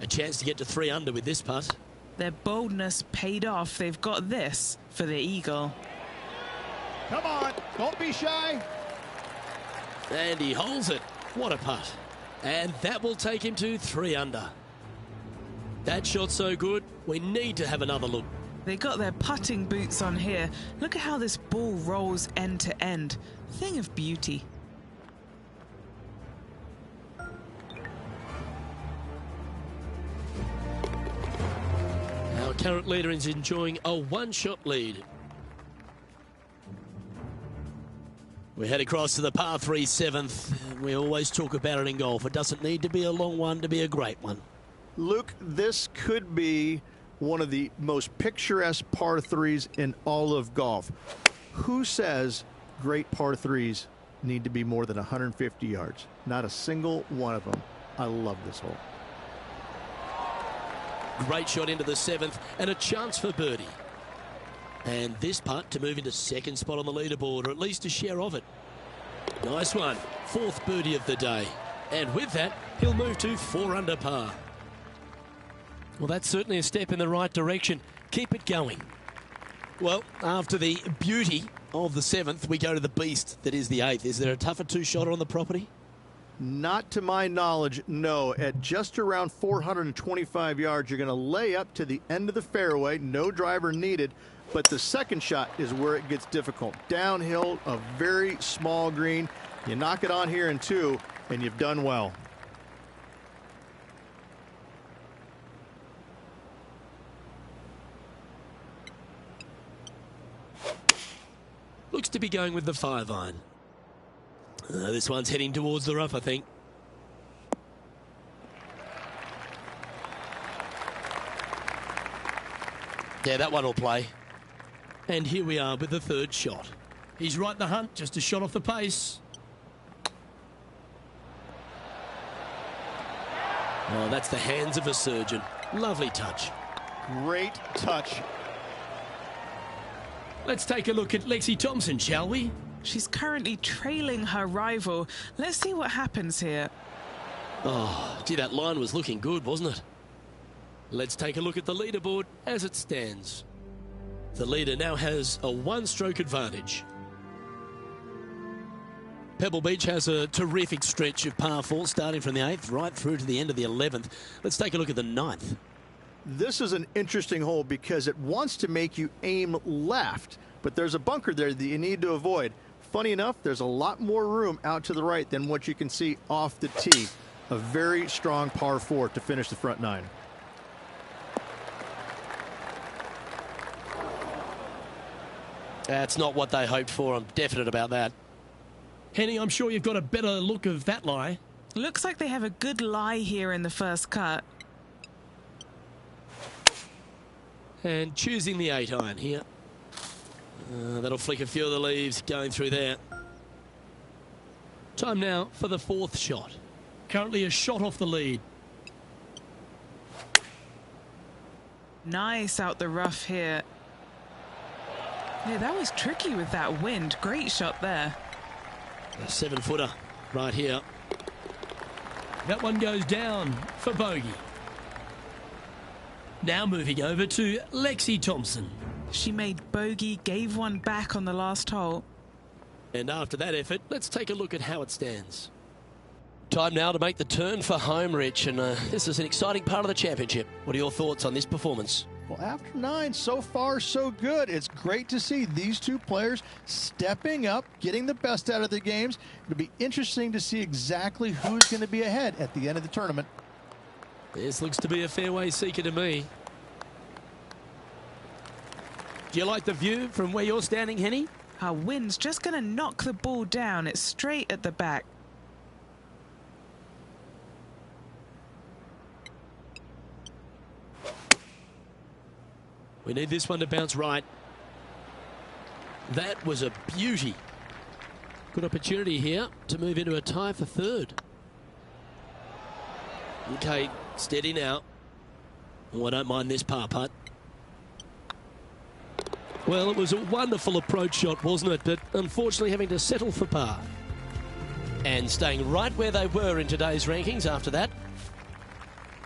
S1: A chance to get to 3 under with this putt.
S2: Their boldness paid off. They've got this for the eagle.
S3: Come on, don't be shy.
S1: And he holds it. What a putt. And that will take him to 3 under. That shot so good, we need to have another look.
S2: They got their putting boots on here. Look at how this ball rolls end to end. Thing of beauty.
S1: Our current leader is enjoying a 1-shot lead. We head across to the par 3 7th. We always talk about it in golf. It doesn't need to be a long one to be a great one.
S5: Luke, this could be one of the most picturesque par 3s in all of golf. Who says great par 3s need to be more than 150 yards? Not a single one of them. I love this hole.
S1: Great shot into the 7th and a chance for birdie. And this putt to move into 2nd spot on the leaderboard, or at least a share of it. Nice one. 4th birdie of the day. And with that, he'll move to 4 under par. Well, that's certainly a step in the right direction. Keep it going. Well, after the beauty of the 7th, we go to the beast that is the 8th. Is there a tougher 2-shotter on the property?
S5: Not to my knowledge, no. At just around 425 yards, you're going to lay up to the end of the fairway. No driver needed. But the second shot is where it gets difficult. Downhill, a very small green. You knock it on here in 2, and you've done well.
S1: Looks to be going with the 5-iron. This one's heading towards the rough, I think. Yeah, that one will play. And here we are with the 3rd shot.
S6: He's right in the hunt, just a shot off the pace.
S1: Oh, that's the hands of a surgeon. Lovely touch.
S3: Great touch.
S6: Let's take a look at Lexi Thompson, shall we?
S2: She's currently trailing her rival. Let's see what happens here.
S1: Oh, gee, that line was looking good, wasn't it? Let's take a look at the leaderboard as it stands. The leader now has a 1-stroke advantage. Pebble Beach has a terrific stretch of par 4, starting from the 8th right through to the end of the 11th. Let's take a look at the 9th.
S5: This is an interesting hole because it wants to make you aim left, but there's a bunker there that you need to avoid. Funny enough, there's a lot more room out to the right than what you can see off the tee. A very strong par 4 to finish the front 9.
S1: That's not what they hoped for. I'm definite about that.
S6: Henny, I'm sure you've got a better look of that lie.
S2: Looks like they have a good lie here in the first cut.
S1: And choosing the 8-iron here. That'll flick a few of the leaves going through there. Time now for the 4th shot.
S6: Currently a shot off the lead.
S2: Nice out the rough here. Yeah, that was tricky with that wind. Great shot there.
S1: A 7-footer right here.
S6: That one goes down for bogey. Now moving over to Lexi Thompson.
S2: She made bogey, gave one back on the last hole.
S1: And after that effort, let's take a look at how it stands. Time now to make the turn for home, Rich, and this is an exciting part of the championship. What are your thoughts on this performance?
S3: Well, after 9, so far, so good. It's great to see these two players stepping up, getting the best out of the games. It'll be interesting to see exactly who's going to be ahead at the end of the tournament.
S1: This looks to be a fairway seeker to me. Do you like the view from where you're standing, Henny?
S2: Our wind's just going to knock the ball down. It's straight at the back.
S1: We need this one to bounce right. That was a beauty. Good opportunity here to move into a tie for third. Okay, steady now. Oh, I don't mind this par putt. Well, it was a wonderful approach shot, wasn't it? But unfortunately having to settle for par. And staying right where they were in today's rankings after that.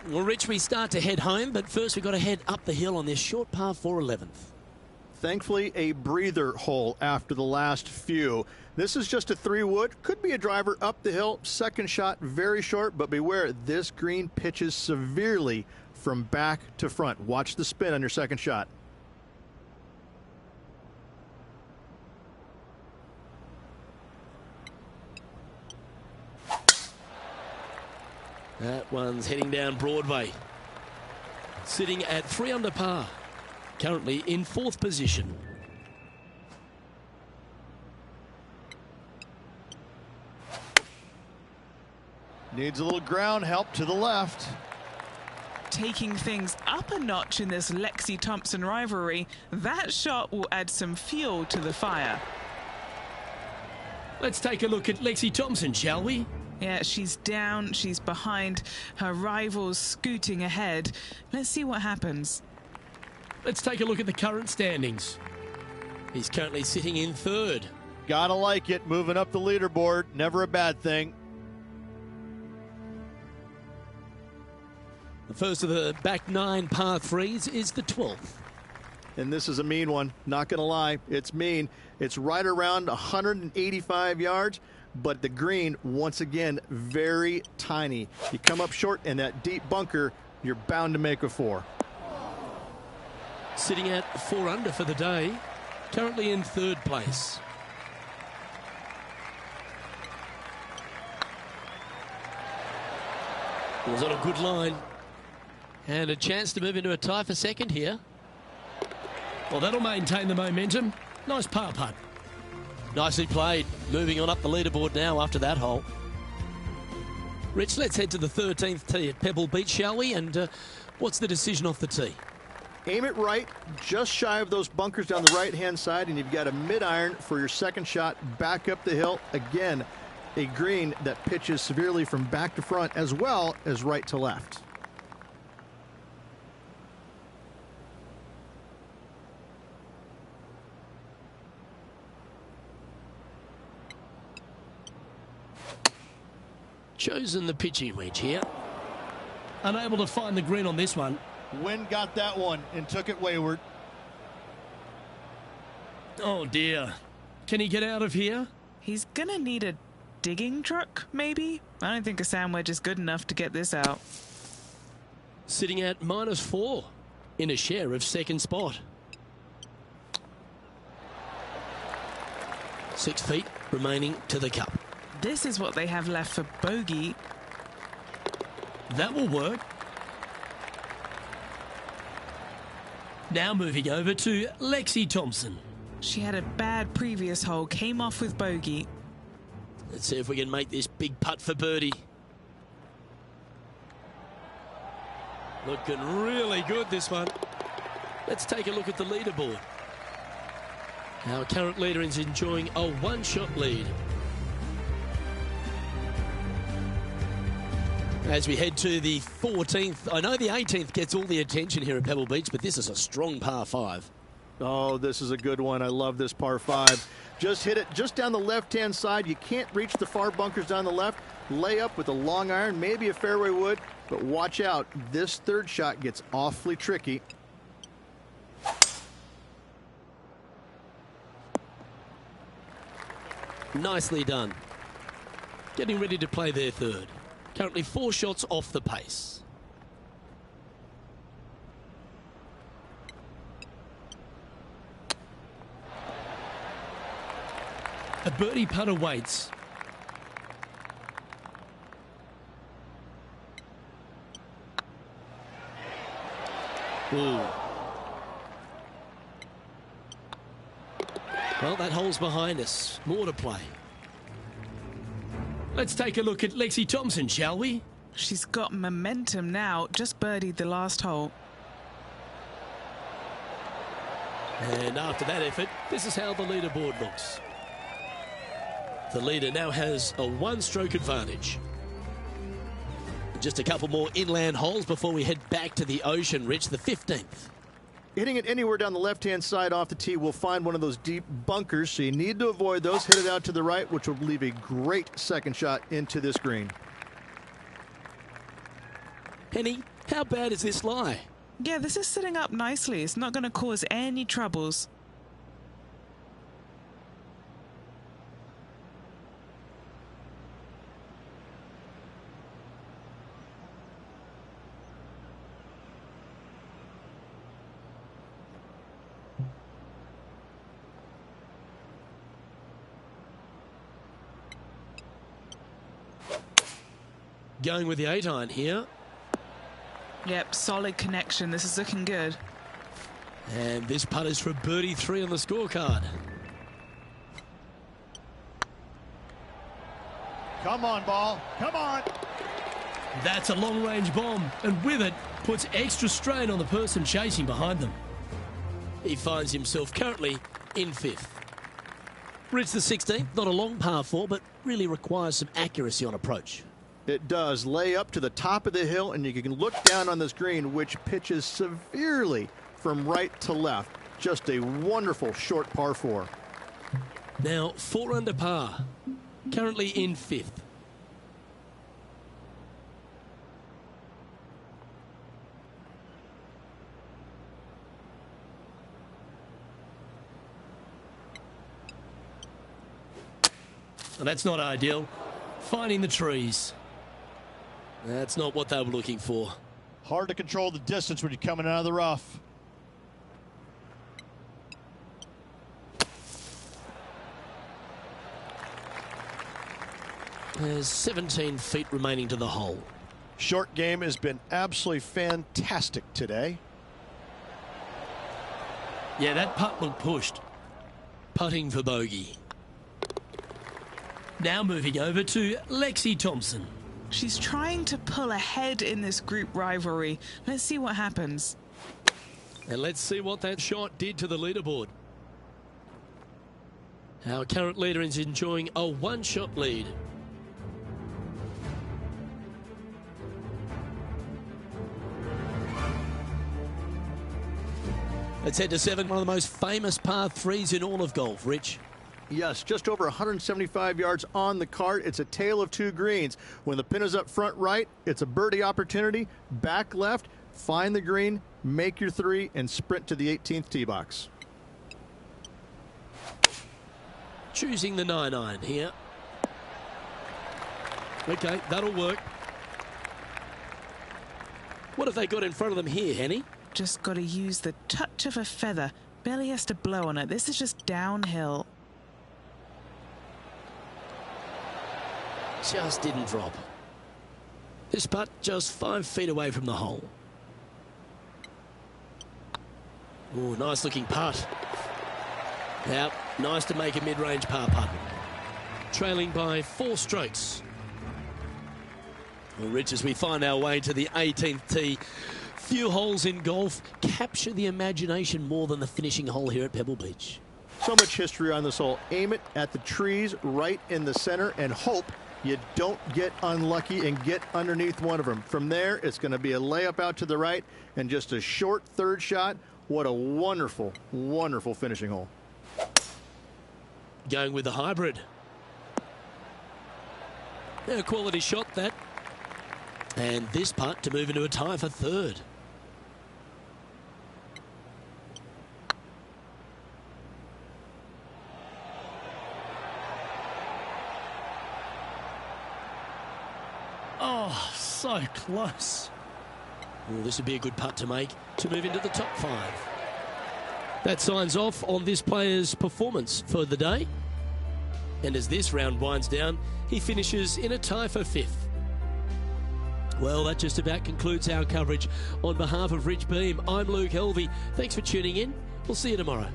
S1: Well, Rich, we start to head home, but first we've got to head up the hill on this short par 4 11th.
S5: Thankfully, a breather hole after the last few. This is just a 3-wood. Could be a driver up the hill. Second shot, very short, but beware, this green pitches severely from back to front. Watch the spin on your second shot.
S1: That one's heading down Broadway. Sitting at 3 under par. Currently in 4th position.
S3: Needs a little ground help to the left.
S2: Taking things up a notch in this Lexi Thompson rivalry, that shot will add some fuel to the fire.
S6: Let's take a look at Lexi Thompson, shall we?
S2: Yeah, she's down, she's behind, her rival's scooting ahead. Let's see what happens.
S6: Let's take a look at the current standings.
S1: He's currently sitting in 3rd.
S3: Gotta like it, moving up the leaderboard, never a bad thing.
S1: The first of the back 9 par 3s is the 12th.
S5: And this is a mean one, not gonna lie, it's mean. It's right around 185 yards. But the green, once again, very tiny. You come up short in that deep bunker, you're bound to make a 4.
S1: Sitting at 4 under for the day. Currently in 3rd place. Was on a good line. And a chance to move into a tie for second here.
S6: Well, that'll maintain the momentum. Nice par putt.
S1: Nicely played. Moving on up the leaderboard now after that hole. Rich, let's head to the 13th tee at Pebble Beach, shall we? And what's the decision off the tee?
S5: Aim it right, just shy of those bunkers down the right-hand side, and you've got a mid-iron for your second shot back up the hill. Again, a green that pitches severely from back to front as well as right to left.
S1: Chosen the pitching wedge here.
S6: Unable to find the green on this one.
S3: Wind got that one and took it wayward.
S6: Oh dear. Can he get out of here?
S2: He's gonna need a digging truck, maybe? I don't think a sand wedge is good enough to get this out.
S1: Sitting at -4 in a share of second spot. 6 feet remaining to the cup.
S2: This is what they have left for bogey.
S6: That will work. Now moving over to Lexi Thompson.
S2: She had a bad previous hole, came off with bogey.
S1: Let's see if we can make this big putt for birdie. Looking really good, this one. Let's take a look at the leaderboard. Our current leader is enjoying a 1-shot lead. As we head to the 14th, I know the 18th gets all the attention here at Pebble Beach, but this is a strong par 5.
S5: Oh, this is a good one. I love this par 5. Just hit it just down the left-hand side. You can't reach the far bunkers down the left. Lay up with a long iron, maybe a fairway wood, but watch out. This third shot gets awfully tricky.
S1: Nicely done. Getting ready to play their third. Currently 4 shots off the pace.
S6: A birdie putt awaits.
S1: Ooh. Well, that hole's behind us. More to play.
S6: Let's take a look at Lexi Thompson, shall we?
S2: She's got momentum now. Just birdied the last hole.
S1: And after that effort, this is how the leaderboard looks. The leader now has a 1-stroke advantage. Just a couple more inland holes before we head back to the ocean, Rich, the 15th.
S5: Hitting it anywhere down the left-hand side off the tee will find one of those deep bunkers, so you need to avoid those. Hit it out to the right, which will leave a great second shot into this green.
S1: Henny, how bad is this lie?
S2: Yeah, this is sitting up nicely. It's not going to cause any troubles.
S1: Going with the 8-iron here.
S2: Yep, solid connection. This is looking good.
S1: And this putt is for birdie 3 on the scorecard.
S3: Come on, ball. Come on.
S6: That's a long-range bomb, and with it, puts extra strain on the person chasing behind them.
S1: He finds himself currently in 5th. Rich, the 16th, not a long par 4, but really requires some accuracy on approach.
S5: It does. Lay up to the top of the hill, and you can look down on this green, which pitches severely from right to left. Just a wonderful short par 4.
S1: Now 4 under par, currently in 5th.
S6: And that's not ideal. Finding the trees.
S1: That's not what they were looking for.
S3: Hard to control the distance when you're coming out of the rough.
S1: There's 17 feet remaining to the hole.
S4: Short game has been absolutely fantastic today.
S6: Yeah, that putt looked pushed.
S1: Putting for bogey.
S6: Now moving over to Lexi Thompson.
S2: She's trying to pull ahead in this group rivalry. Let's see what happens.
S1: And let's see what that shot did to the leaderboard. Our current leader is enjoying a 1-shot lead. Let's head to 7, one of the most famous par 3s in all of golf, Rich.
S5: Yes, just over 175 yards on the cart. It's a tale of 2 greens. When the pin is up front right, it's a birdie opportunity. Back left, find the green, make your 3, and sprint to the 18th tee box.
S1: Choosing the 9-iron here. Okay, that'll work. What have they got in front of them here, Henny?
S2: Just got to use the touch of a feather. Barely has to blow on it. This is just downhill.
S1: Just didn't drop. This putt just 5 feet away from the hole. Oh, nice looking putt. Now, nice to make a mid-range par putt. Trailing by 4 strokes. Well, Rich, as we find our way to the 18th tee, few holes in golf capture the imagination more than the finishing hole here at Pebble Beach.
S5: So much history on this hole. Aim it at the trees right in the center and hope you don't get unlucky and get underneath one of them. From there, it's going to be a layup out to the right and just a short 3rd shot. What a wonderful, wonderful finishing hole.
S1: Going with the hybrid. A quality shot, that. And this putt to move into a tie for 3rd.
S6: Oh, so close.
S1: Well, this would be a good putt to make to move into the top 5. That signs off on this player's performance for the day. And as this round winds down, he finishes in a tie for 5th. Well, that just about concludes our coverage. On behalf of Rich Beam, I'm Luke Helvey. Thanks for tuning in. We'll see you tomorrow.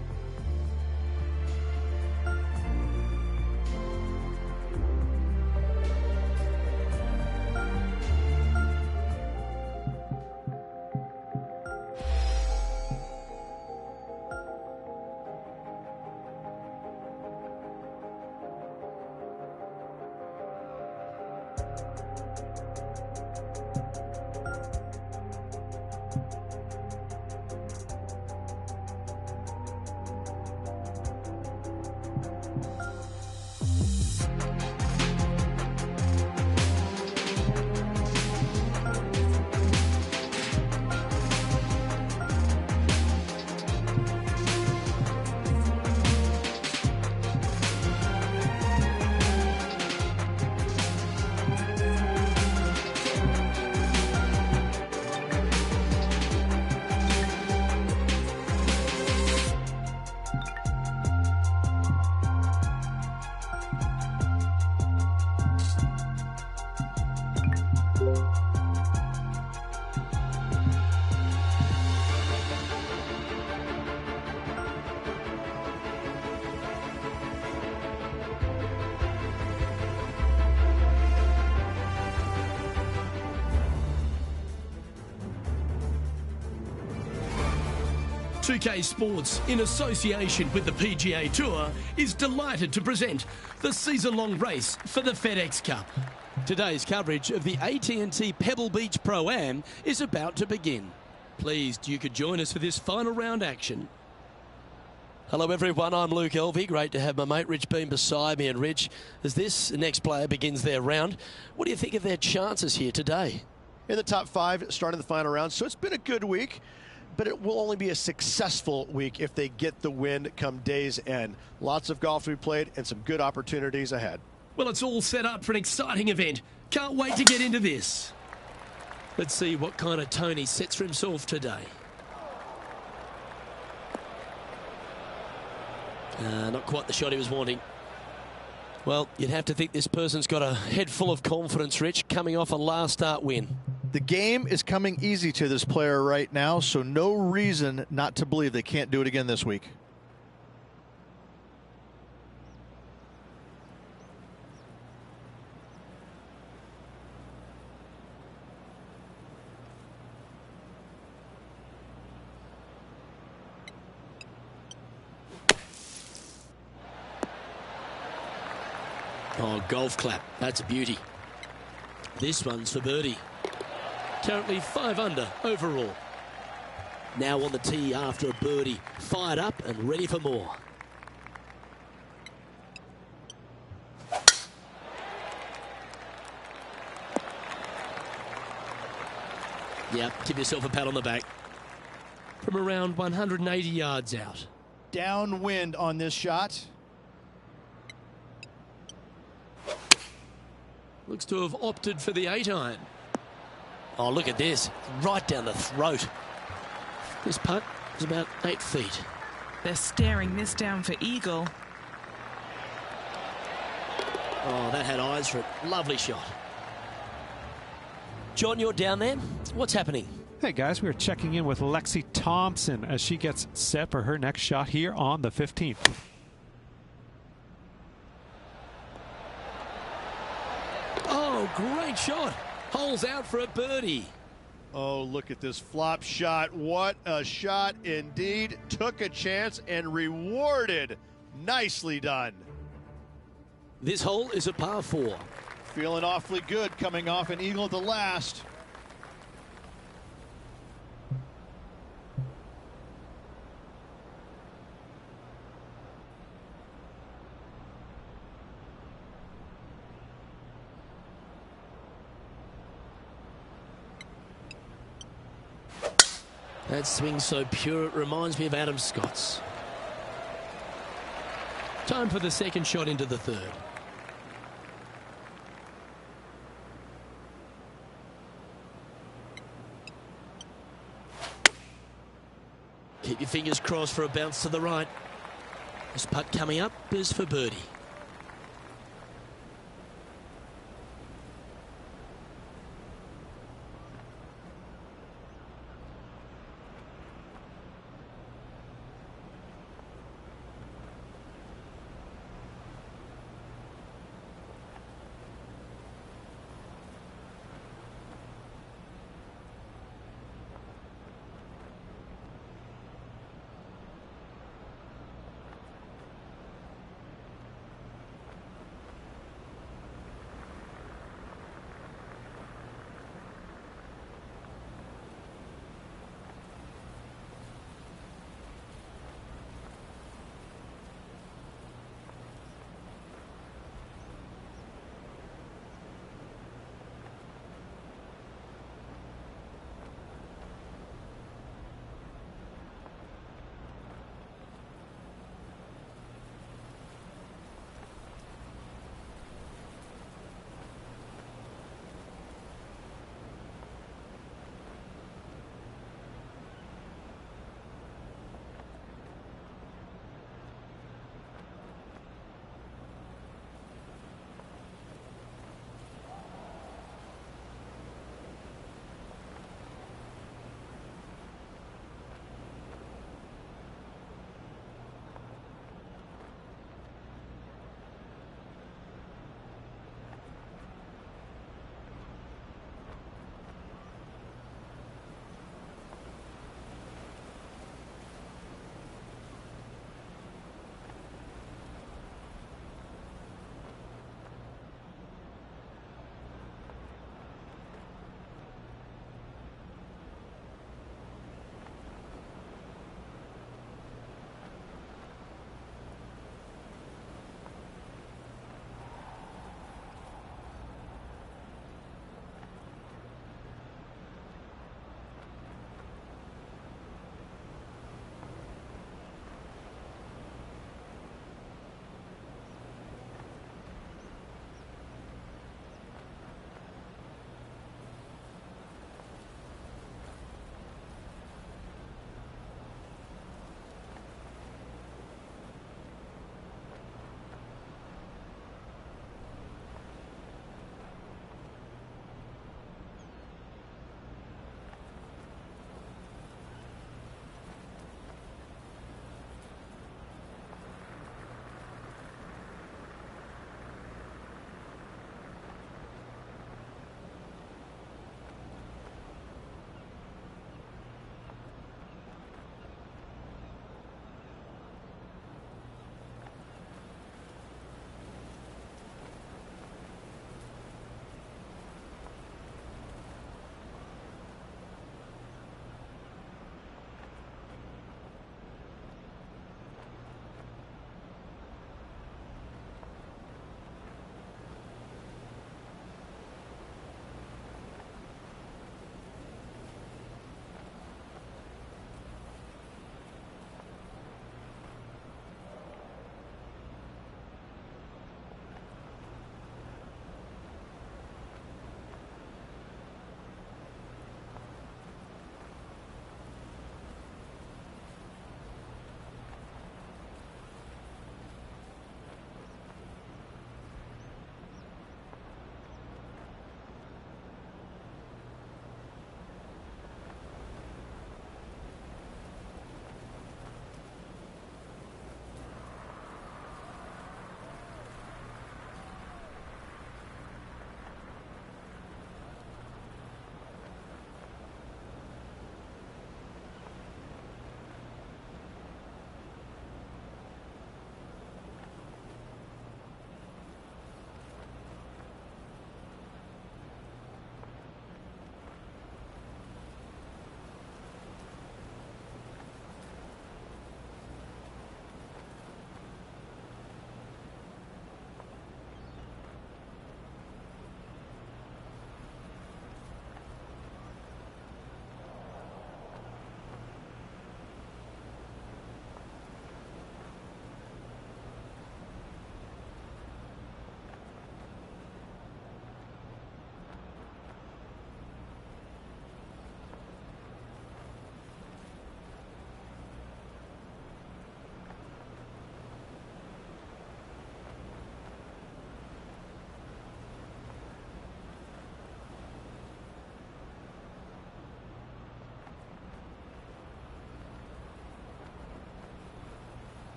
S6: .2K Sports, in association with the PGA Tour, is delighted to present the season-long race for the FedEx Cup.
S1: Today's coverage of the AT&T Pebble Beach Pro-Am is about to begin. Pleased you could join us for this final round action. Hello everyone, I'm Luke Helvey. Great to have my mate Rich Beam beside me. And Rich, as this next player begins their round, what do you think of their chances here today?
S4: In the top 5, starting the final round. So it's been a good week, but it will only be a successful week if they get the win come day's end. Lots of golf to be played and some good opportunities ahead.
S6: Well, it's all set up for an exciting event. Can't wait to get into this.
S1: Let's see what kind of tone he sets for himself today. Not quite the shot he was wanting. Well, you'd have to think this person's got a head full of confidence, Rich, coming off a last start win.
S3: The game is coming easy to this player right now, so no reason not to believe they can't do it again this week.
S1: Oh, golf clap. That's a beauty. This one's for birdie. Currently 5 under overall. Now on the tee after a birdie. Fired up and ready for more. Yep, give yourself a pat on the back. From around 180 yards out.
S3: Downwind on this shot.
S1: Looks to have opted for the 8-iron. Oh, look at this. Right down the throat. This putt is about 8 feet.
S2: They're staring this down for eagle.
S1: Oh, that had eyes for it. Lovely shot. John, you're down there. What's happening?
S7: Hey guys, we're checking in with Lexi Thompson as she gets set for her next shot here on the 15th.
S1: Oh, great shot. Holes out for a birdie.
S4: Oh, look at this flop shot. What a shot indeed. Took a chance and rewarded. Nicely done.
S1: This hole is a par 4.
S3: Feeling awfully good coming off an eagle at the last.
S1: That swing so pure, it reminds me of Adam Scott's. Time for the second shot into the third. Keep your fingers crossed for a bounce to the right. This putt coming up is for birdie.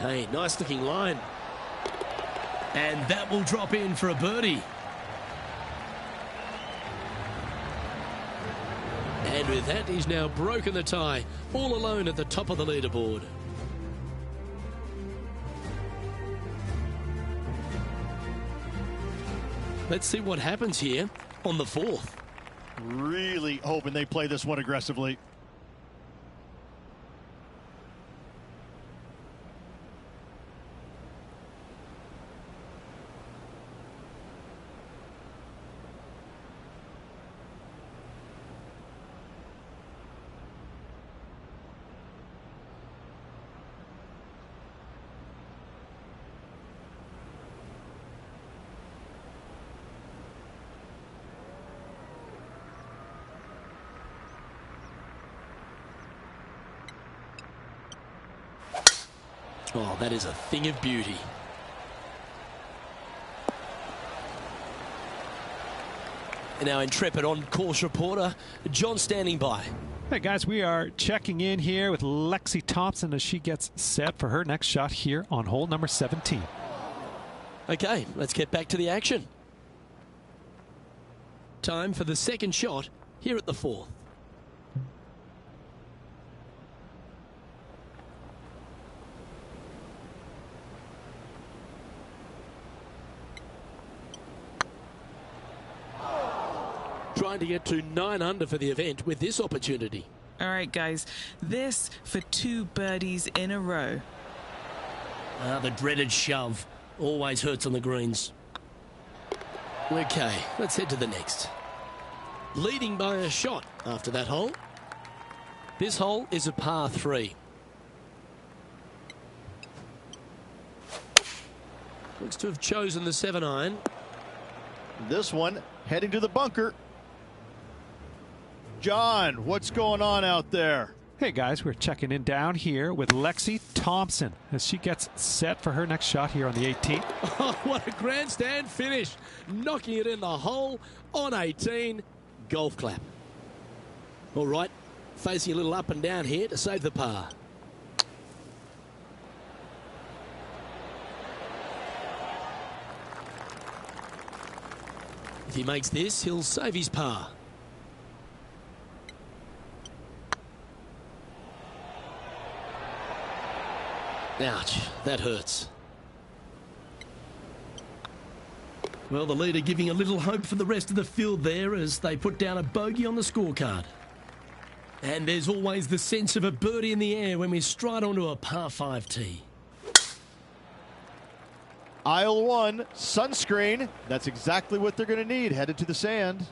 S1: Hey, nice looking line.
S6: And that will drop in for a birdie.
S1: And with that, he's now broken the tie, all alone at the top of the leaderboard. Let's see what happens here on the 4th.
S4: Really hoping they play this one aggressively.
S1: Oh, that is a thing of beauty. And our intrepid on-course reporter, John, standing by.
S7: Hey guys, we are checking in here with Lexi Thompson as she gets set for her next shot here on hole number 17.
S1: Okay, let's get back to the action. Time for the second shot here at the 4th. Trying to get to 9 under for the event with this opportunity.
S2: All right, guys, this for 2 birdies in a row.
S6: The dreaded shove always hurts on the greens.
S1: Okay, let's head to the next. Leading by a shot after that hole. This hole is a par 3. Looks to have chosen the 7-iron.
S4: This one heading to the bunker. John, what's going on out there?
S7: Hey guys, we're checking in down here with Lexi Thompson as she gets set for her next shot here on the 18th.
S1: Oh, what a grandstand finish. Knocking it in the hole on 18. Golf clap. All right, facing a little up and down here to save the par. If he makes this, he'll save his par. Ouch, that hurts.
S6: Well, the leader giving a little hope for the rest of the field there as they put down a bogey on the scorecard. And there's always the sense of a birdie in the air when we stride onto a par 5 tee.
S4: Aisle 1, sunscreen. That's exactly what they're going to need headed to the sand.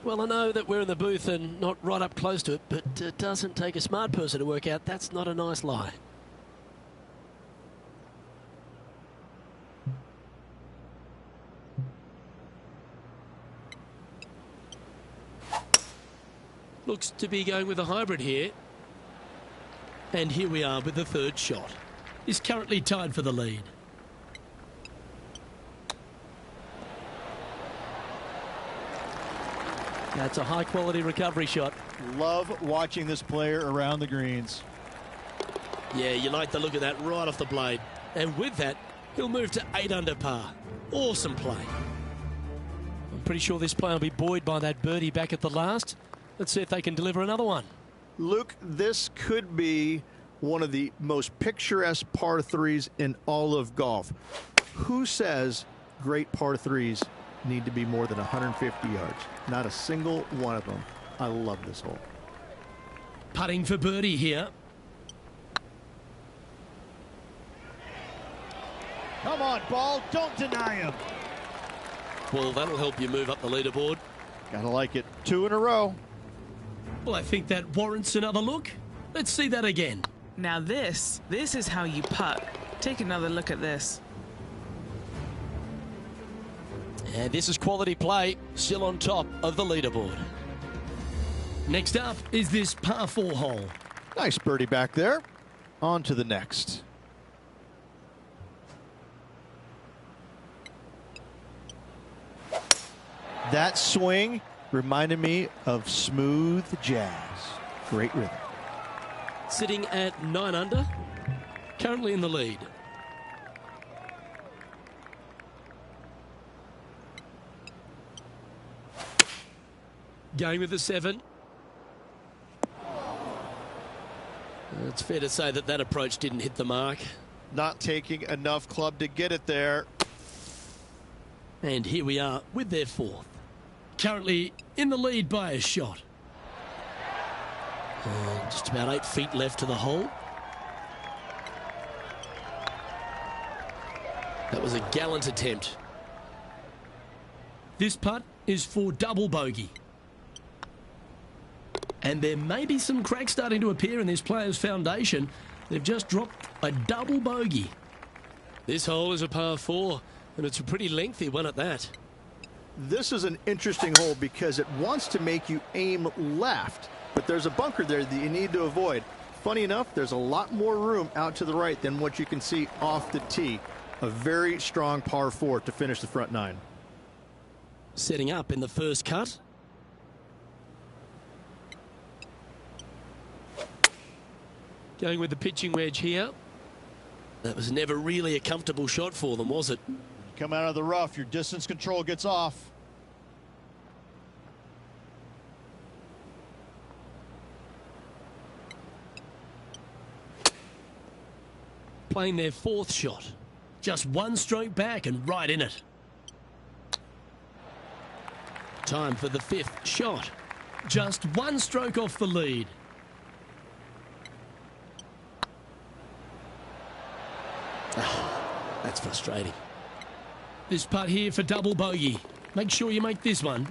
S1: Well, I know that we're in the booth and not right up close to it, but it doesn't take a smart person to work out that's not a nice lie. Looks to be going with a hybrid here. And here we are with the 3rd shot.
S6: He's currently tied for the lead.
S1: That's a high quality recovery shot.
S4: Love watching this player around the greens.
S1: Yeah, you like the look of that right off the blade. And with that, he'll move to 8 under par. Awesome play. I'm pretty sure this player will be buoyed by that birdie back at the last. Let's see if they can deliver another one.
S5: Luke, this could be one of the most picturesque par 3s in all of golf. Who says great par 3s need to be more than 150 yards? Not a single one of them. I love this hole.
S6: Putting for birdie here.
S4: Come on, ball. Don't deny him.
S1: Well, that'll help you move up the leaderboard.
S4: Gotta like it. 2 in a row.
S6: Well, I think that warrants another look. Let's see that again.
S2: Now this is how you putt. Take another look at this.
S1: And this is quality play, still on top of the leaderboard.
S6: Next up is this par 4 hole.
S4: Nice birdie back there. On to the next. That swing reminded me of smooth jazz. Great rhythm.
S1: Sitting at 9 under. currently in the lead. Going with the 7. It's fair to say that approach didn't hit the mark.
S4: Not taking enough club to get it there.
S1: And here we are with their 4th.
S6: Currently in the lead by a shot.
S1: Just about 8 feet left to the hole. That was a gallant attempt.
S6: This putt is for double bogey. And there may be some cracks starting to appear in this player's foundation. They've just dropped a double bogey.
S1: This hole is a par 4, and it's a pretty lengthy one at that.
S5: This is an interesting hole because it wants to make you aim left, but there's a bunker there that you need to avoid. Funny enough, there's a lot more room out to the right than what you can see off the tee. A very strong par 4 to finish the front 9.
S1: Setting up in the first cut. Going with the pitching wedge here. That was never really a comfortable shot for them, was it?
S4: Come out of the rough, your distance control gets off.
S1: Playing their 4th shot.
S6: Just one stroke back and right in it.
S1: Time for the 5th shot.
S6: Just one stroke off the lead.
S1: That's frustrating.
S6: This putt here for double bogey. Make sure you make this one.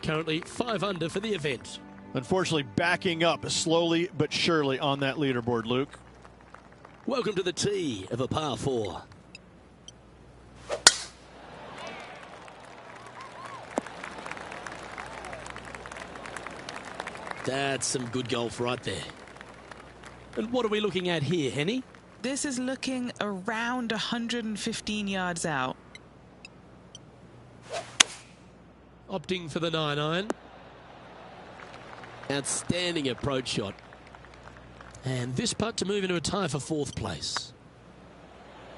S1: Currently 5 under for the event.
S4: Unfortunately, backing up slowly but surely on that leaderboard, Luke.
S1: Welcome to the tee of a par 4. That's some good golf right there. And what are we looking at here, Henny?
S2: This is looking around 115 yards out.
S1: Opting for the 9-iron. Outstanding approach shot. And this putt to move into a tie for 4th place.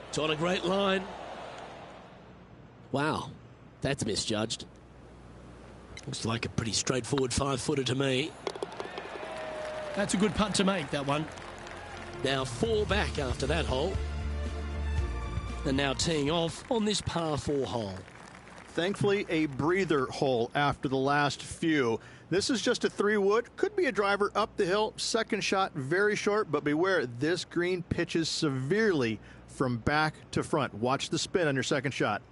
S1: It's on a great line. Wow, that's misjudged. Looks like a pretty straightforward 5-footer to me.
S6: That's a good putt to make, that one.
S1: Now 4 back after that hole. And now teeing off on this par 4 hole.
S5: Thankfully, a breather hole after the last few. This is just a 3-wood. Could be a driver up the hill. Second shot, very short, but beware, this green pitches severely from back to front. Watch the spin on your second shot.